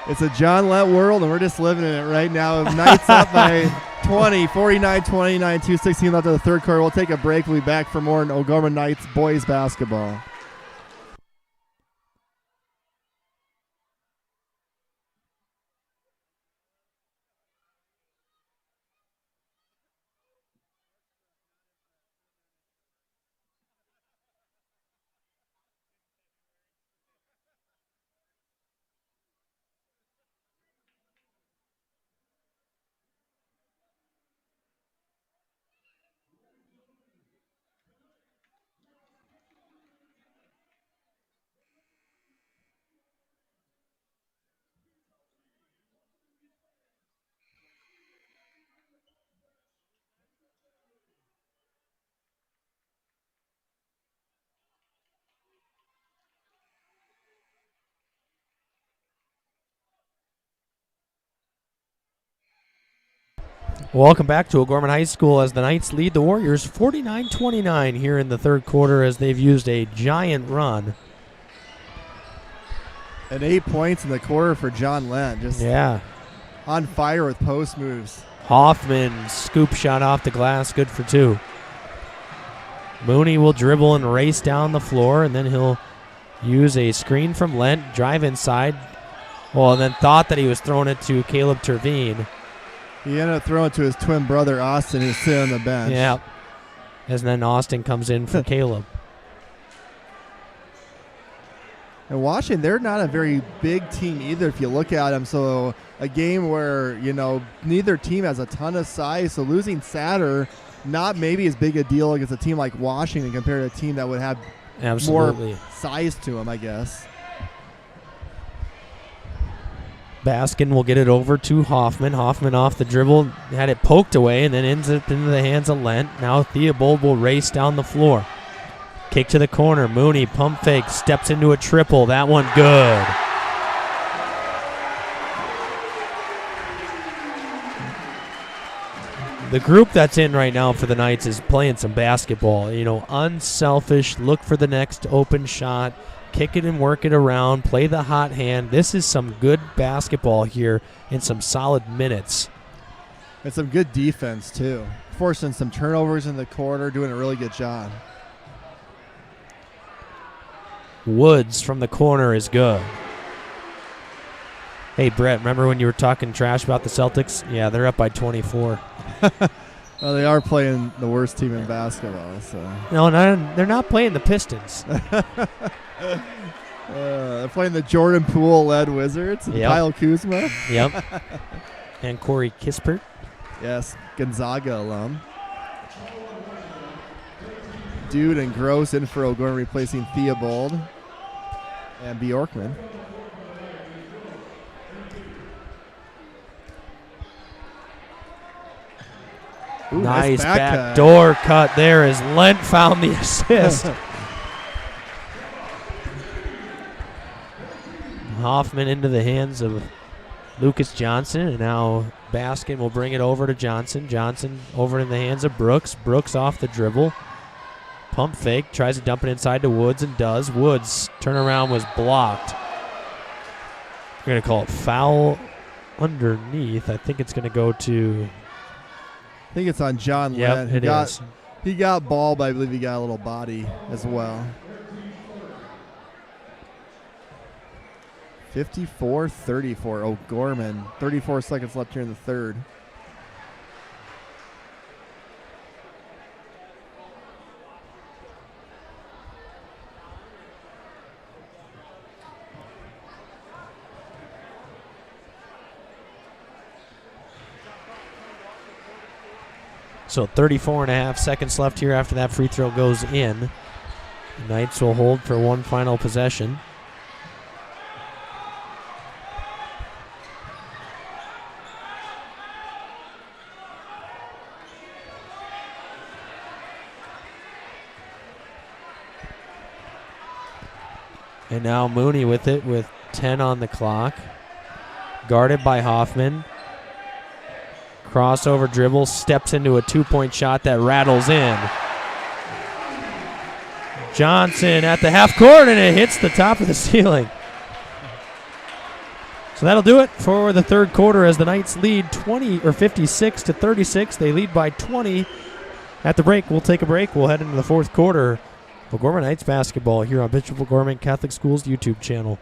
It's a John Lent world, and we're just living in it right now. Knights up by 20, 49-29, 2:16 left of the third quarter. We'll take a break. We'll be back for more O'Gorman Knights boys basketball. Welcome back to O'Gorman High School as the Knights lead the Warriors 49-29 here in the third quarter as they've used a giant run. And 8 points in the quarter for John Lent. Just on fire with post moves. Hoffman, scoop shot off the glass, good for 2. Mooney will dribble and race down the floor, and then he'll use a screen from Lent, drive inside. Well, and then thought that he was throwing it to Caleb Terveen. He ended up throwing it to his twin brother, Austin, who's sitting on the bench. Yeah. And then Austin comes in for Caleb. And Washington, they're not a very big team either if you look at them. So a game where, neither team has a ton of size. So losing Satter, not maybe as big a deal against a team like Washington compared to a team that would have more size to them, I guess. Baskin will get it over to Hoffman. Hoffman off the dribble, had it poked away, and then ends up into the hands of Lent. Now Theobald will race down the floor. Kick to the corner. Mooney, pump fake, steps into a triple. That one good. The group that's in right now for the Knights is playing some basketball. Unselfish, look for the next open shot. Kick it and work it around, play the hot hand. This is some good basketball here in some solid minutes. And some good defense, too. Forcing some turnovers in the quarter, doing a really good job. Woods from the corner is good. Hey, Brett, remember when you were talking trash about the Celtics? Yeah, they're up by 24. Well, they are playing the worst team in basketball. So. No, they're not playing the Pistons. They're playing the Jordan Poole-led Wizards. Yep. Kyle Kuzma. Yep. And Corey Kispert. Yes, Gonzaga alum. Dude and Gross in for O'Gorman, replacing Theobald and Bjorkman. Ooh, nice backdoor cut there as Lent found the assist. Hoffman into the hands of Lucas Johnson, and now Baskin will bring it over to Johnson. Johnson over in the hands of Brooks. Brooks off the dribble. Pump fake, tries to dump it inside to Woods and does. Woods' turnaround was blocked. We're going to call it foul underneath. I think it's going to go to... I think it's on John Lent. Yep, it is. He got ball, but I believe he got a little body as well. 54-34, O'Gorman. 34 seconds left here in the third. So 34 and a half seconds left here after that free throw goes in. The Knights will hold for one final possession. And now Mooney with it with 10 on the clock. Guarded by Hoffman. Crossover dribble, steps into a two-point shot that rattles in. Johnson at the half court, and it hits the top of the ceiling. So that'll do it for the third quarter as the Knights lead 56-36. They lead by 20. At the break, we'll take a break. We'll head into the fourth quarter of O'Gorman Knights basketball here on Bishop O'Gorman Catholic Schools YouTube channel.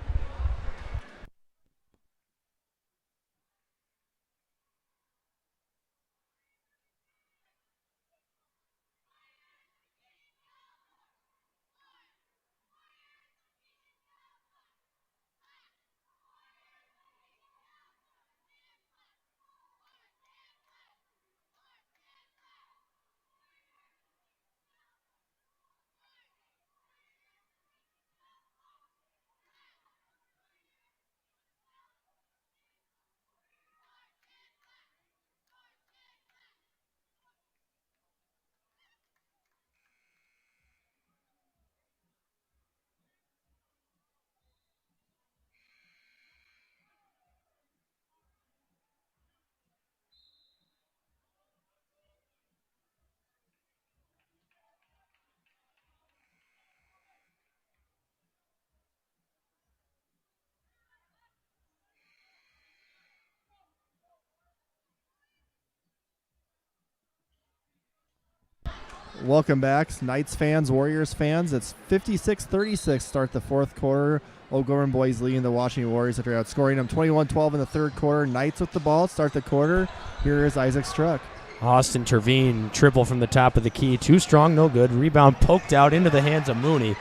Welcome back, Knights fans, Warriors fans. It's 56-36 start the fourth quarter. O'Gorman boys leading the Washington Warriors after outscoring them 21-12 in the third quarter. Knights with the ball start the quarter. Here is Isaac Struck. Austin Terveen, triple from the top of the key. Too strong, no good. Rebound poked out into the hands of Mooney.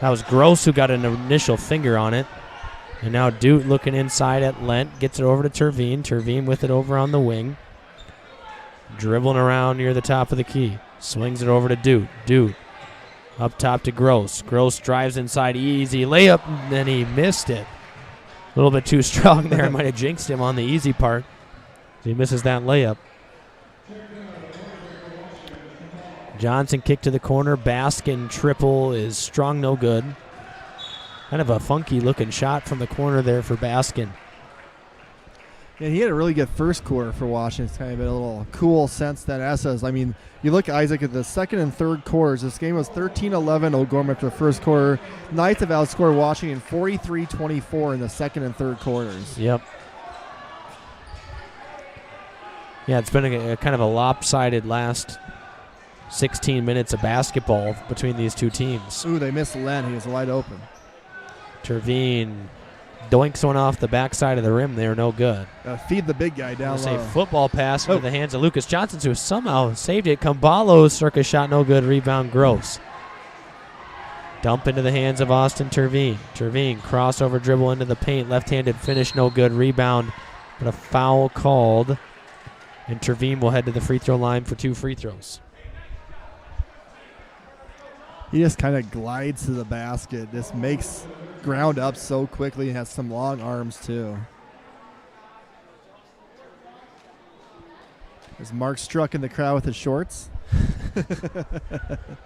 That was Gross who got an initial finger on it. And now Dute looking inside at Lent. Gets it over to Terveen. Terveen with it over on the wing. Dribbling around near the top of the key. Swings it over to Dute. Dute up top to Gross. Gross drives inside, easy layup, and then he missed it. A little bit too strong there. Might have jinxed him on the easy part. He misses that layup. Johnson kick to the corner. Baskin triple is strong, no good. Kind of a funky looking shot from the corner there for Baskin. Yeah, he had a really good first quarter for Washington. It's kind of been a little cool since then. I mean, you look, Isaac, at the second and third quarters. This game was 13-11 O'Gorman after the first quarter. Knights have outscored Washington 43-24 in the second and third quarters. Yep. Yeah, it's been a kind of a lopsided last 16 minutes of basketball between these two teams. Ooh, they missed Len. He was wide open. Terveen doinks one off the backside of the rim there, no good. Feed the big guy down low. A football pass into the hands of Lucas Johnson, who somehow saved it. Caballo circus shot, no good. Rebound, Gross. Dump into the hands of Austin Terveen. Terveen crossover dribble into the paint, left-handed finish, no good. Rebound, but a foul called, and Terveen will head to the free throw line for 2 free throws. He just kind of glides to the basket. Just makes ground up so quickly and has some long arms too. There's Mark Struck in the crowd with his shorts.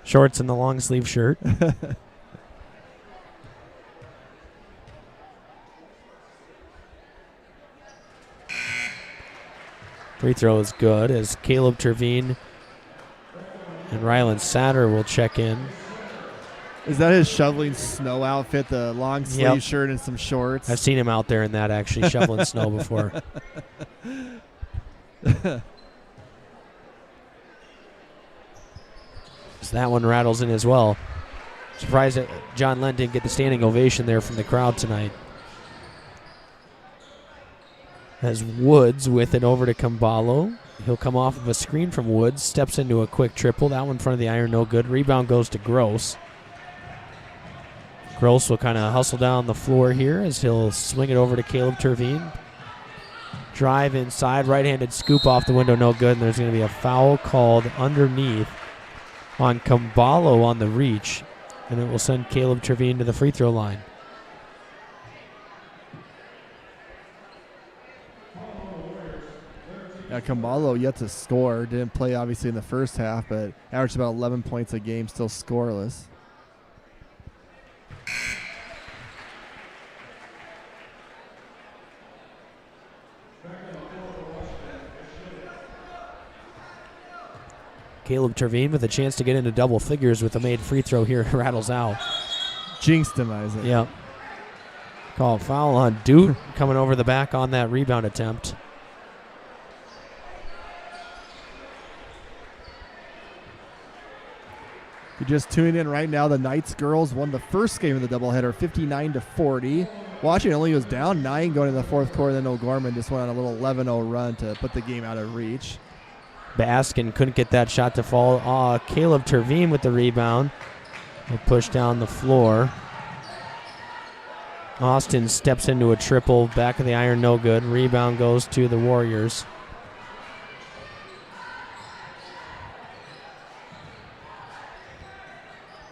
Shorts and the long sleeve shirt. Free throw is good as Caleb Terveen and Rylan Satter will check in. Is that his shoveling snow outfit, the long sleeve shirt and some shorts? I've seen him out there in that, actually, shoveling snow before. So that one rattles in as well. Surprised that John Lent didn't get the standing ovation there from the crowd tonight. As Woods with it over to Caballo. He'll come off of a screen from Woods, steps into a quick triple. That one in front of the iron, no good. Rebound goes to Gross. Gross will kind of hustle down the floor here as he'll swing it over to Caleb Terveen. Drive inside, right-handed scoop off the window, no good. And there's going to be a foul called underneath on Caballo on the reach. And it will send Caleb Terveen to the free throw line. Yeah, Caballo yet to score. Didn't play, obviously, in the first half, but averaged about 11 points a game, still scoreless. Caleb Terveen with a chance to get into double figures with a made free throw here. Rattles out. Jinxed him, Isaac. Yep. Call foul on Doot coming over the back on that rebound attempt. If you're just tuning in right now, the Knights girls won the first game of the doubleheader 59-40. Washington only was down 9 going into the fourth quarter. Then O'Gorman just went on a little 11-0 run to put the game out of reach. Baskin couldn't get that shot to fall. Caleb Terveen with the rebound. He'll push down the floor. Austin steps into a triple. Back of the iron, no good. Rebound goes to the Warriors.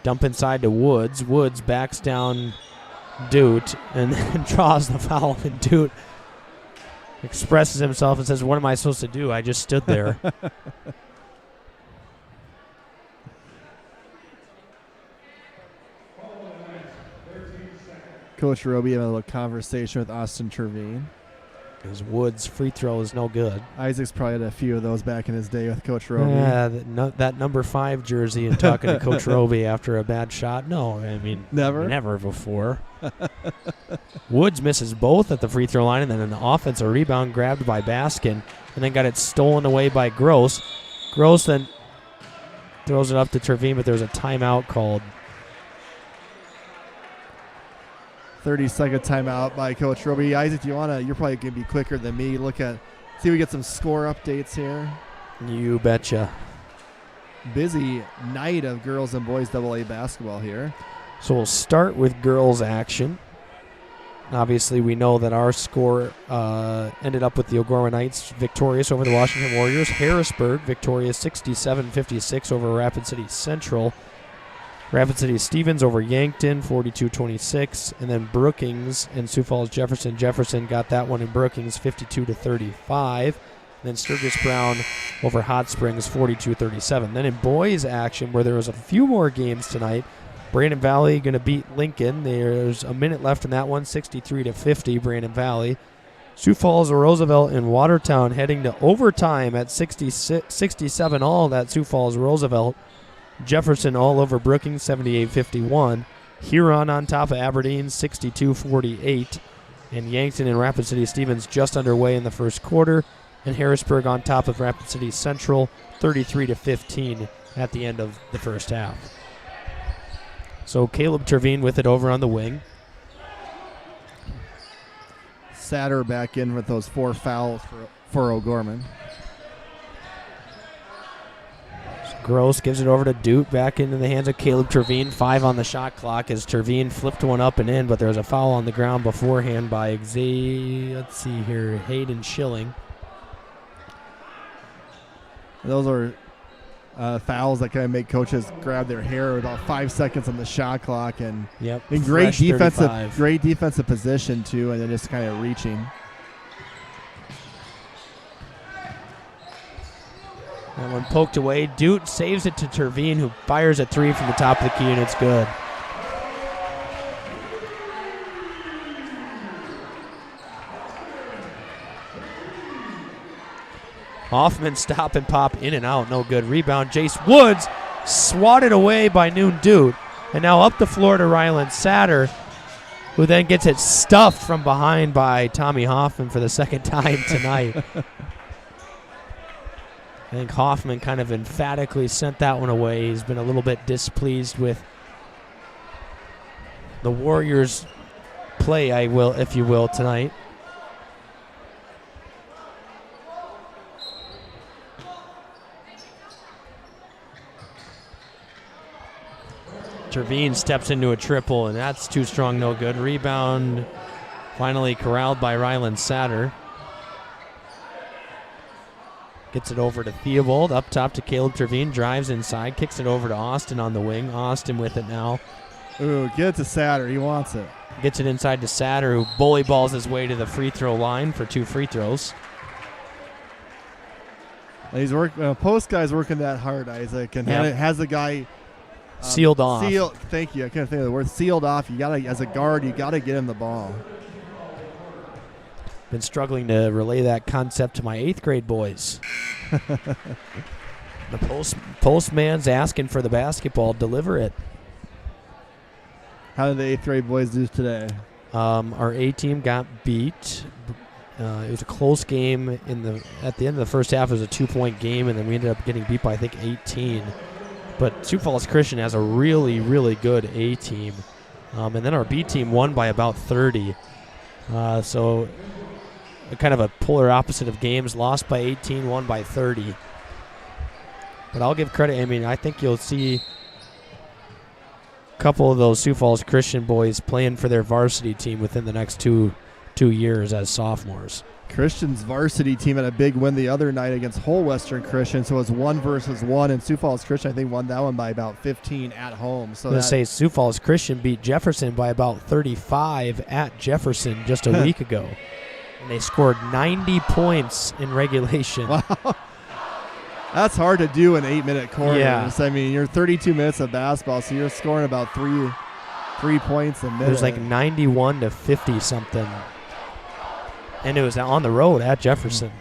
Dump inside to Woods. Woods backs down Doot and then draws the foul. And Doot expresses himself and says, "What am I supposed to do? I just stood there." Coach Roby had a little conversation with Austin Terveen. Because Woods' free throw is no good. Isaac's probably had a few of those back in his day with Coach Roby. Yeah, that number 5 jersey and talking to Coach Roby after a bad shot. No, I mean, never before. Woods misses both at the free throw line, and then an offensive rebound grabbed by Baskin, and then got it stolen away by Gross. Gross then throws it up to Terveen, but there's a timeout called. 30-second timeout by Coach Roby. Isaac, you're probably going to be quicker than me. See if we get some score updates here. You betcha. Busy night of girls and boys AA basketball here. So we'll start with girls action. Obviously, we know that our score ended up with the O'Gorman Knights victorious over the Washington Warriors. Harrisburg victorious 67-56 over Rapid City Central. Rapid City Stevens over Yankton 42-26, and then Brookings and Sioux Falls Jefferson. Jefferson got that one in Brookings 52-35. And then Sturgis Brown over Hot Springs 42-37. Then in boys action, where there was a few more games tonight, Brandon Valley going to beat Lincoln. There's a minute left in that one, 63-50, Brandon Valley. Sioux Falls, Roosevelt, and Watertown heading to overtime at 67 all. That Sioux Falls, Roosevelt. Jefferson all over Brookings, 78-51. Huron on top of Aberdeen, 62-48. And Yankton and Rapid City Stevens just underway in the first quarter. And Harrisburg on top of Rapid City Central, 33-15 at the end of the first half. So Caleb Terveen with it over on the wing. Satter back in with those 4 fouls for O'Gorman. Gross gives it over to Doot, back into the hands of Caleb Terveen. 5 on the shot clock as Terveen flipped one up and in, but there was a foul on the ground beforehand by Hayden Schilling. Those are fouls that kind of make coaches grab their hair with about 5 seconds on the shot clock, and in great defensive position too, and then just kind of reaching. That one poked away. Doot saves it to Terveen, who fires a 3 from the top of the key, and it's good. Hoffman stop and pop in and out. No good. Rebound. Jace Woods swatted away by Noon Doot. And now up the floor to Ryland Satter, who then gets it stuffed from behind by Tommy Hoffman for the second time tonight. I think Hoffman kind of emphatically sent that one away. He's been a little bit displeased with the Warriors' play, if you will, tonight. Terveen steps into a triple, and that's too strong, no good. Rebound finally corralled by Ryland Satter. Gets it over to Theobald, up top to Caleb Terveen, drives inside, kicks it over to Austin on the wing. Austin with it now. Ooh, get it to Satter. He wants it. Gets it inside to Satter, who bully balls his way to the free throw line for 2 free throws. He's post guy's working that hard, Isaac, and has the guy sealed off. Thank you. I can't think of the word. Sealed off. You gotta, as a guard, you gotta get him the ball. Been struggling to relay that concept to my 8th grade boys. The postman's asking for the basketball. Deliver it. How did the 8th grade boys do today? Our A team got beat. It was a close game at the end of the first half. It was a 2-point game, and then we ended up getting beat by, I think, 18. But Sioux Falls Christian has a really, really good A team. And then our B team won by about 30. So kind of a polar opposite of games. Lost by 18, won by 30. But I'll give credit. I mean, I think you'll see a couple of those Sioux Falls Christian boys playing for their varsity team within the next two years as sophomores. Christian's varsity team had a big win the other night against Whole Western Christian, so it was 1-1, and Sioux Falls Christian, I think, won that one by about 15 at home. So I was going to say Sioux Falls Christian beat Jefferson by about 35 at Jefferson just a week ago, and they scored 90 points in regulation. Wow. That's hard to do in 8-minute quarters. Yeah. I mean, you're 32 minutes of basketball, so you're scoring about three points a minute. It was like 91 to 50 something. And it was on the road at Jefferson.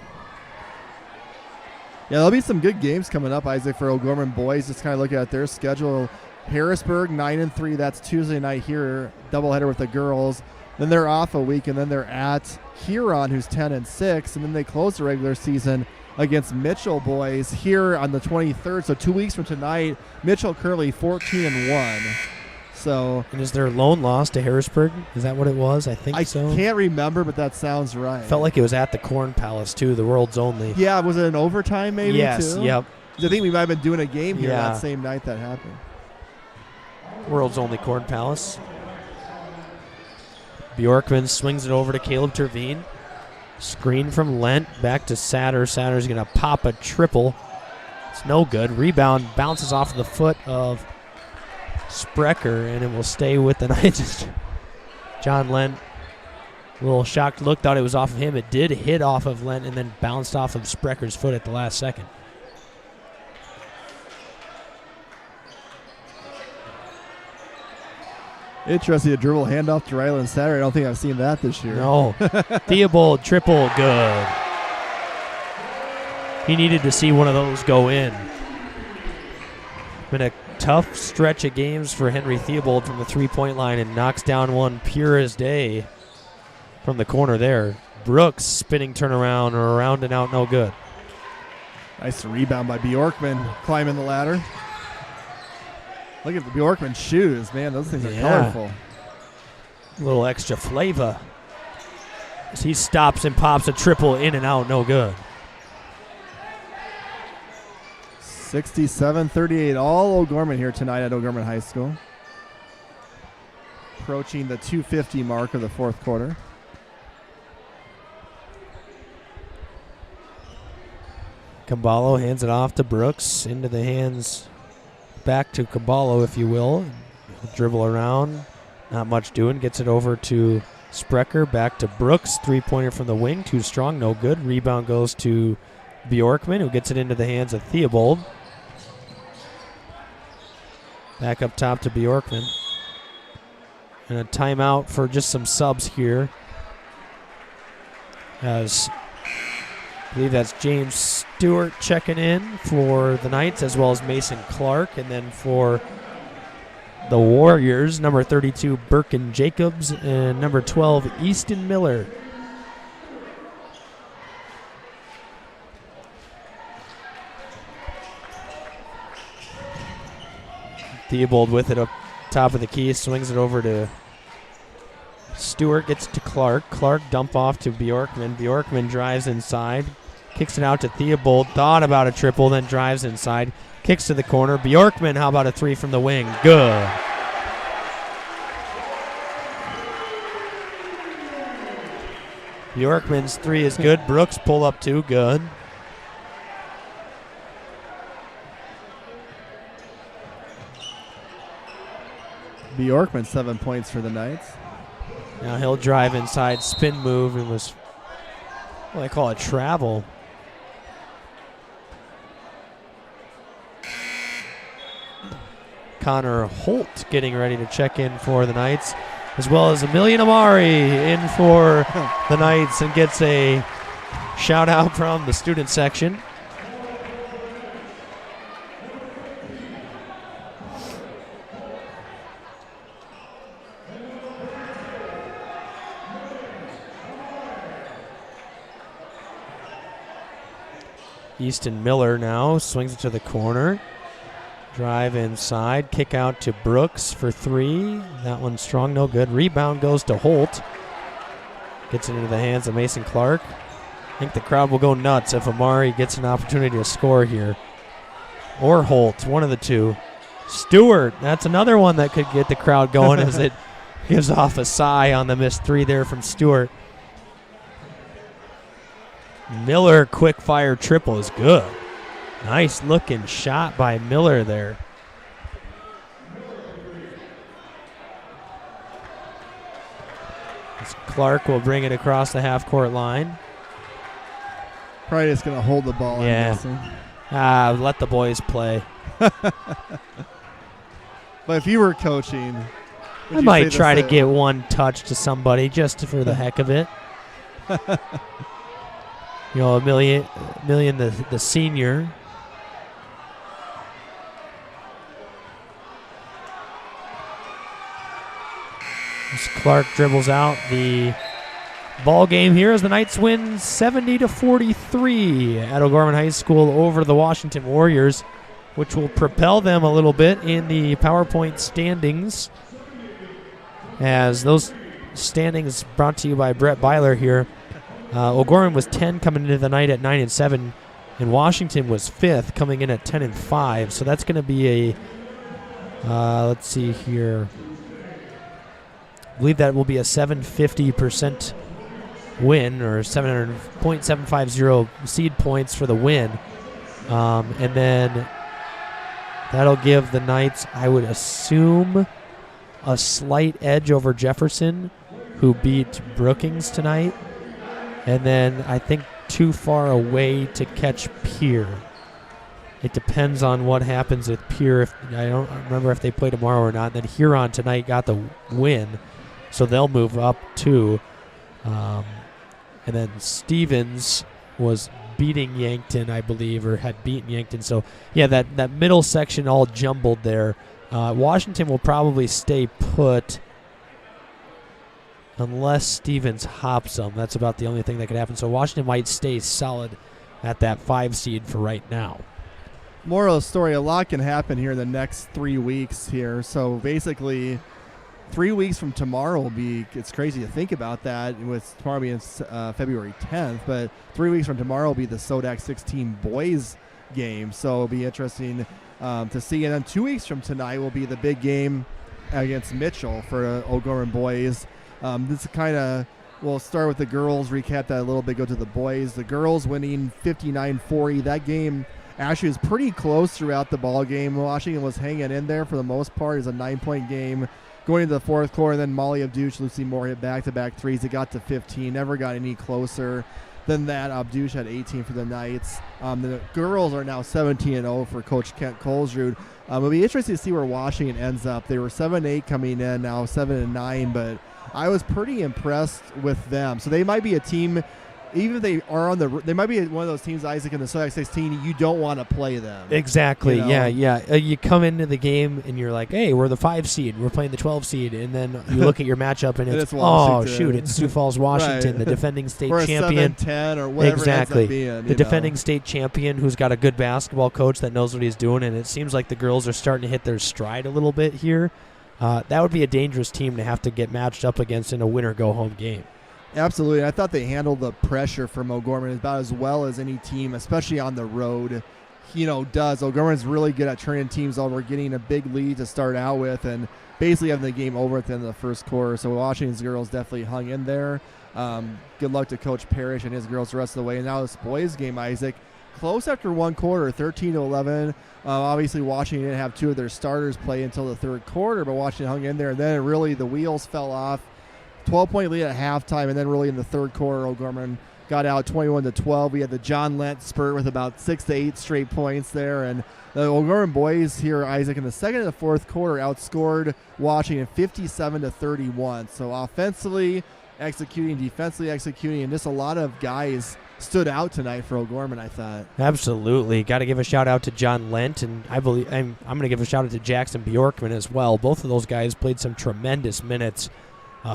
Yeah, there'll be some good games coming up, Isaac, for O'Gorman boys. Just kind of looking at their schedule. Harrisburg, 9-3. That's Tuesday night here. Doubleheader with the girls. Then they're off a week, and then they're at Huron, who's 10-6. And then they close the regular season against Mitchell boys here on the 23rd. So 2 weeks from tonight, Mitchell currently 14-1. So, and is their lone loss to Harrisburg? Is that what it was? I think so. I can't remember, but that sounds right. Felt like it was at the Corn Palace, too, the world's only. Yeah, was it an overtime maybe, yes, too? Yep. I think we might have been doing a game here Yeah. that same night that happened. World's only Corn Palace. Bjorkman swings it over to Caleb Terveen. Screen from Lent, back to Satter. Satter's going to pop a triple. It's no good. Rebound bounces off the foot of Sprecher, and it will stay with the Knights. John Lent, a little shocked look, thought it was off of him. It did hit off of Lent and then bounced off of Sprecher's foot at the last second. Interesting, a dribble handoff to Ryland Satter. I don't think I've seen that this year. No. Theobald, triple, good. He needed to see one of those go in. Been a tough stretch of games for Henry Theobald from the three-point line, and knocks down one pure as day from the corner there. Brooks spinning turnaround or around and out, no good. Nice rebound by Bjorkman, climbing the ladder. Look at the Bjorkman shoes, man. Those things are colorful. A little extra flavor. As he stops and pops a triple in and out, no good. 67-38, all O'Gorman here tonight at O'Gorman High School. Approaching the 2:50 mark of the fourth quarter. Caballo hands it off to Brooks, into the hands, back to Caballo, if you will. He'll dribble around, not much doing, gets it over to Sprecher, back to Brooks, three-pointer from the wing, too strong, no good. Rebound goes to Bjorkman, who gets it into the hands of Theobald. Back up top to Bjorkman. And a timeout for just some subs here. As I believe that's James Stewart checking in for the Knights, as well as Mason Clark. And then for the Warriors, number 32, Birkin Jacobs, and number 12, Easton Miller. Theobald with it up top of the key, swings it over to Stewart, gets it to Clark. Clark dump off to Bjorkman. Bjorkman drives inside, kicks it out to Theobald. Thought about a triple, then drives inside, kicks to the corner. Bjorkman, how about a three from the wing? Good. Bjorkman's three is good. Brooks pull up two, good. Bjorkman, 7 points for the Knights. Now he'll drive inside, spin move, and was, well, they call it travel. Connor Holt getting ready to check in for the Knights, as well as Emilian Amari in for the Knights, and gets a shout out from the student section. Easton Miller now swings it to the corner. Drive inside, kick out to Brooks for 3. That one's strong, no good. Rebound goes to Holt. Gets it into the hands of Mason Clark. I think the crowd will go nuts if Amari gets an opportunity to score here. Or Holt, one of the two. Stewart, that's another one that could get the crowd going as it gives off a sigh on the missed 3 there from Stewart. Miller quick fire triple is good. Nice looking shot by Miller there. As Clark will bring it across the half-court line. Probably just going to hold the ball. Yeah. Let the boys play. But if you were coaching, I might try to get one touch to somebody just for the heck of it. You know, Million the senior. As Clark dribbles out the ball game here as the Knights win 70-43 at O'Gorman High School over the Washington Warriors, which will propel them a little bit in the PowerPoint standings. As those standings brought to you by Brett Byler here. O'Gorman was 10 coming into the night at 9-7, and Washington was 5th coming in at 10-5. So that's going to be a, let's see here. I believe that will be a 750% win, or 700.750 seed points for the win. And then that'll give the Knights, I would assume, a slight edge over Jefferson, who beat Brookings tonight. And then I think too far away to catch Pierre. It depends on what happens with Pierre. I don't remember if they play tomorrow or not. And then Huron tonight got the win, so they'll move up too. And then Stevens was beating Yankton, I believe, or had beaten Yankton. So, yeah, that middle section all jumbled there. Washington will probably stay put unless Stevens hops them. That's about the only thing that could happen. So Washington might stay solid at that 5 seed for right now. Moral of the story, a lot can happen here in the next 3 weeks here. So basically 3 weeks from tomorrow will be, it's crazy to think about that, with tomorrow being February 10th, but 3 weeks from tomorrow will be the SODAC 16 boys game. So it'll be interesting to see. And then 2 weeks from tonight will be the big game against Mitchell for O'Gorman boys. This kind of, we'll start with the girls, recap that a little bit, go to the boys. The girls winning 59-40. That game actually was pretty close throughout the ball game. Washington was hanging in there for the most part. It was a 9-point game going into the fourth quarter. And then Molly Abdouche, Lucy Moore hit back-to-back threes. It got to 15. Never got any closer than that. Abdouche had 18 for the Knights. The girls are now 17-0 for Coach Kent Colesrud. It'll be interesting to see where Washington ends up. They were 7-8 coming in, now 7-9, but I was pretty impressed with them. So they might be a team, even if they are on they might be one of those teams, Isaac, in the SODAC 16, you don't want to play them. Exactly, you know? yeah. You come into the game and you're like, hey, we're the 5 seed. We're playing the 12 seed. And then you look at your matchup and it's oh, shoot, it's Sioux Falls, Washington, right. The defending state or champion. 7-10 or whatever exactly. It ends up being, the defending state champion who's got a good basketball coach that knows what he's doing. And it seems like the girls are starting to hit their stride a little bit here. That would be a dangerous team to have to get matched up against in a win-or-go-home game. Absolutely. I thought they handled the pressure from O'Gorman about as well as any team, especially on the road, does. O'Gorman's really good at turning teams over, getting a big lead to start out with, and basically having the game over at the end of the first quarter. So Washington's girls definitely hung in there. Good luck to Coach Parrish and his girls the rest of the way. And now this boys game, Isaac, close after one quarter, 13-11. Obviously, Washington didn't have 2 of their starters play until the third quarter, but Washington hung in there. And then really the wheels fell off. 12-point lead at halftime, and then really in the third quarter, O'Gorman got out 21-12. We had the John Lent spurt with about 6 to 8 straight points there. And the O'Gorman boys here, Isaac, in the second and the fourth quarter outscored Washington 57-31. So offensively executing, defensively executing, and just a lot of guys stood out tonight for O'Gorman, I thought. Absolutely. Got to give a shout-out to John Lent, and I believe I'm going to give a shout-out to Jackson Bjorkman as well. Both of those guys played some tremendous minutes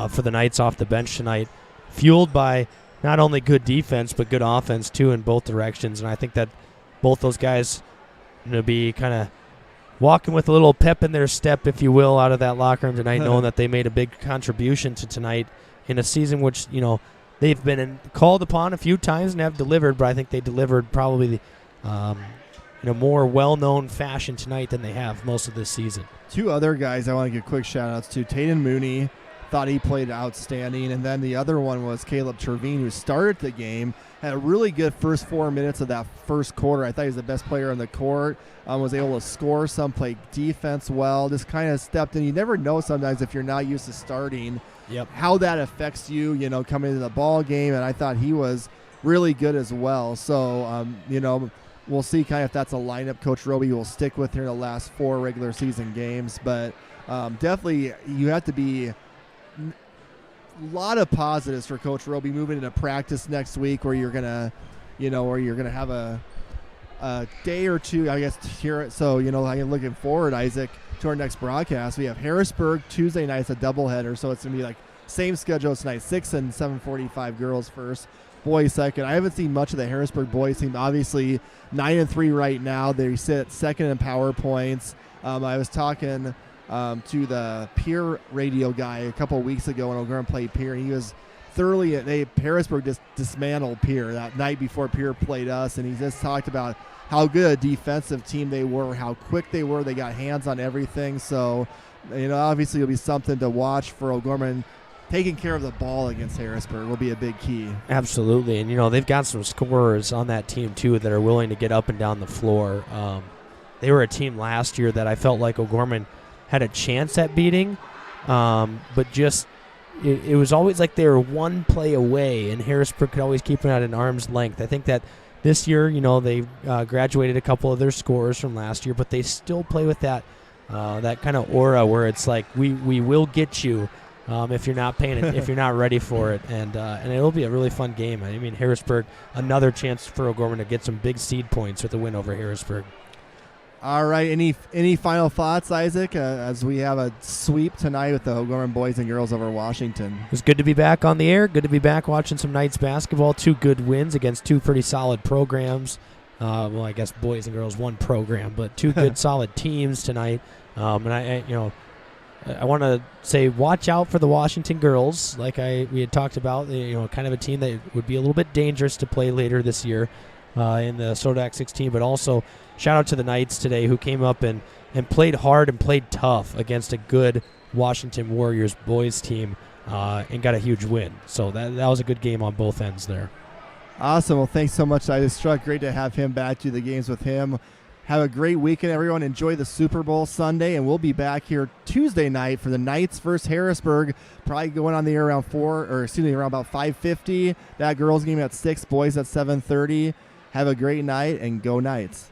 for the Knights off the bench tonight, fueled by not only good defense but good offense, too, in both directions. And I think that both those guys going to be kind of walking with a little pep in their step, if you will, out of that locker room tonight, knowing that they made a big contribution to tonight in a season which, they've been called upon a few times and have delivered, but I think they delivered probably in a more well-known fashion tonight than they have most of this season. Two other guys I want to give quick shout-outs to. Taden Mooney, thought he played outstanding, and then the other one was Caleb Trevine, who started the game, had a really good first 4 minutes of that first quarter. I thought he was the best player on the court, was able to score some, played defense well, just kind of stepped in. You never know sometimes if you're not used to starting how that affects you, coming into the ball game, and I thought he was really good as well. So, we'll see kind of if that's a lineup Coach Roby will stick with here in the last 4 regular season games. But definitely you have to be – a lot of positives for Coach Roby moving into practice next week, where you're gonna, have a day or two, I guess, to hear it. So, I'm looking forward, Isaac, to our next broadcast. We have Harrisburg Tuesday night. It's a doubleheader, so it's gonna be like same schedule tonight: 6 and 7:45 girls first, boys second. I haven't seen much of the Harrisburg boys team. Obviously, 9-3 right now. They sit second in power points. I was talking to the Pierre radio guy a couple of weeks ago when O'Gorman played Pierre. He was thoroughly Harrisburg just dismantled Pierre that night before Pierre played us, and he just talked about how good a defensive team they were, how quick they were. They got hands on everything. So, obviously it'll be something to watch for O'Gorman. Taking care of the ball against Harrisburg will be a big key. Absolutely, and they've got some scorers on that team too that are willing to get up and down the floor. They were a team last year that I felt like O'Gorman had a chance at beating, but just it was always like they were one play away, and Harrisburg could always keep it at an arm's length. I think that this year, they graduated a couple of their scorers from last year, but they still play with that kind of aura where it's like we will get you if you're not paying it, if you're not ready for it, and it'll be a really fun game. I mean, Harrisburg, another chance for O'Gorman to get some big seed points with a win over Harrisburg. All right. Any final thoughts, Isaac, as we have a sweep tonight with the O'Gorman boys and girls over Washington? It was good to be back on the air. Good to be back watching some Knights basketball. 2 good wins against 2 pretty solid programs. Well, I guess boys and girls, 1 program, but 2 good solid teams tonight. And I want to say watch out for the Washington girls, like we had talked about. Kind of a team that would be a little bit dangerous to play later this year in the Sodak 16, but also shout out to the Knights today, who came up and played hard and played tough against a good Washington Warriors boys team and got a huge win. So that was a good game on both ends there. Awesome. Well, thanks so much, Isaac Struck. Great to have him back to the games with him. Have a great weekend, everyone. Enjoy the Super Bowl Sunday, and we'll be back here Tuesday night for the Knights versus Harrisburg. Probably going on the air around around about 5:50. That girls game at 6, boys at 7:30. Have a great night, and go Knights.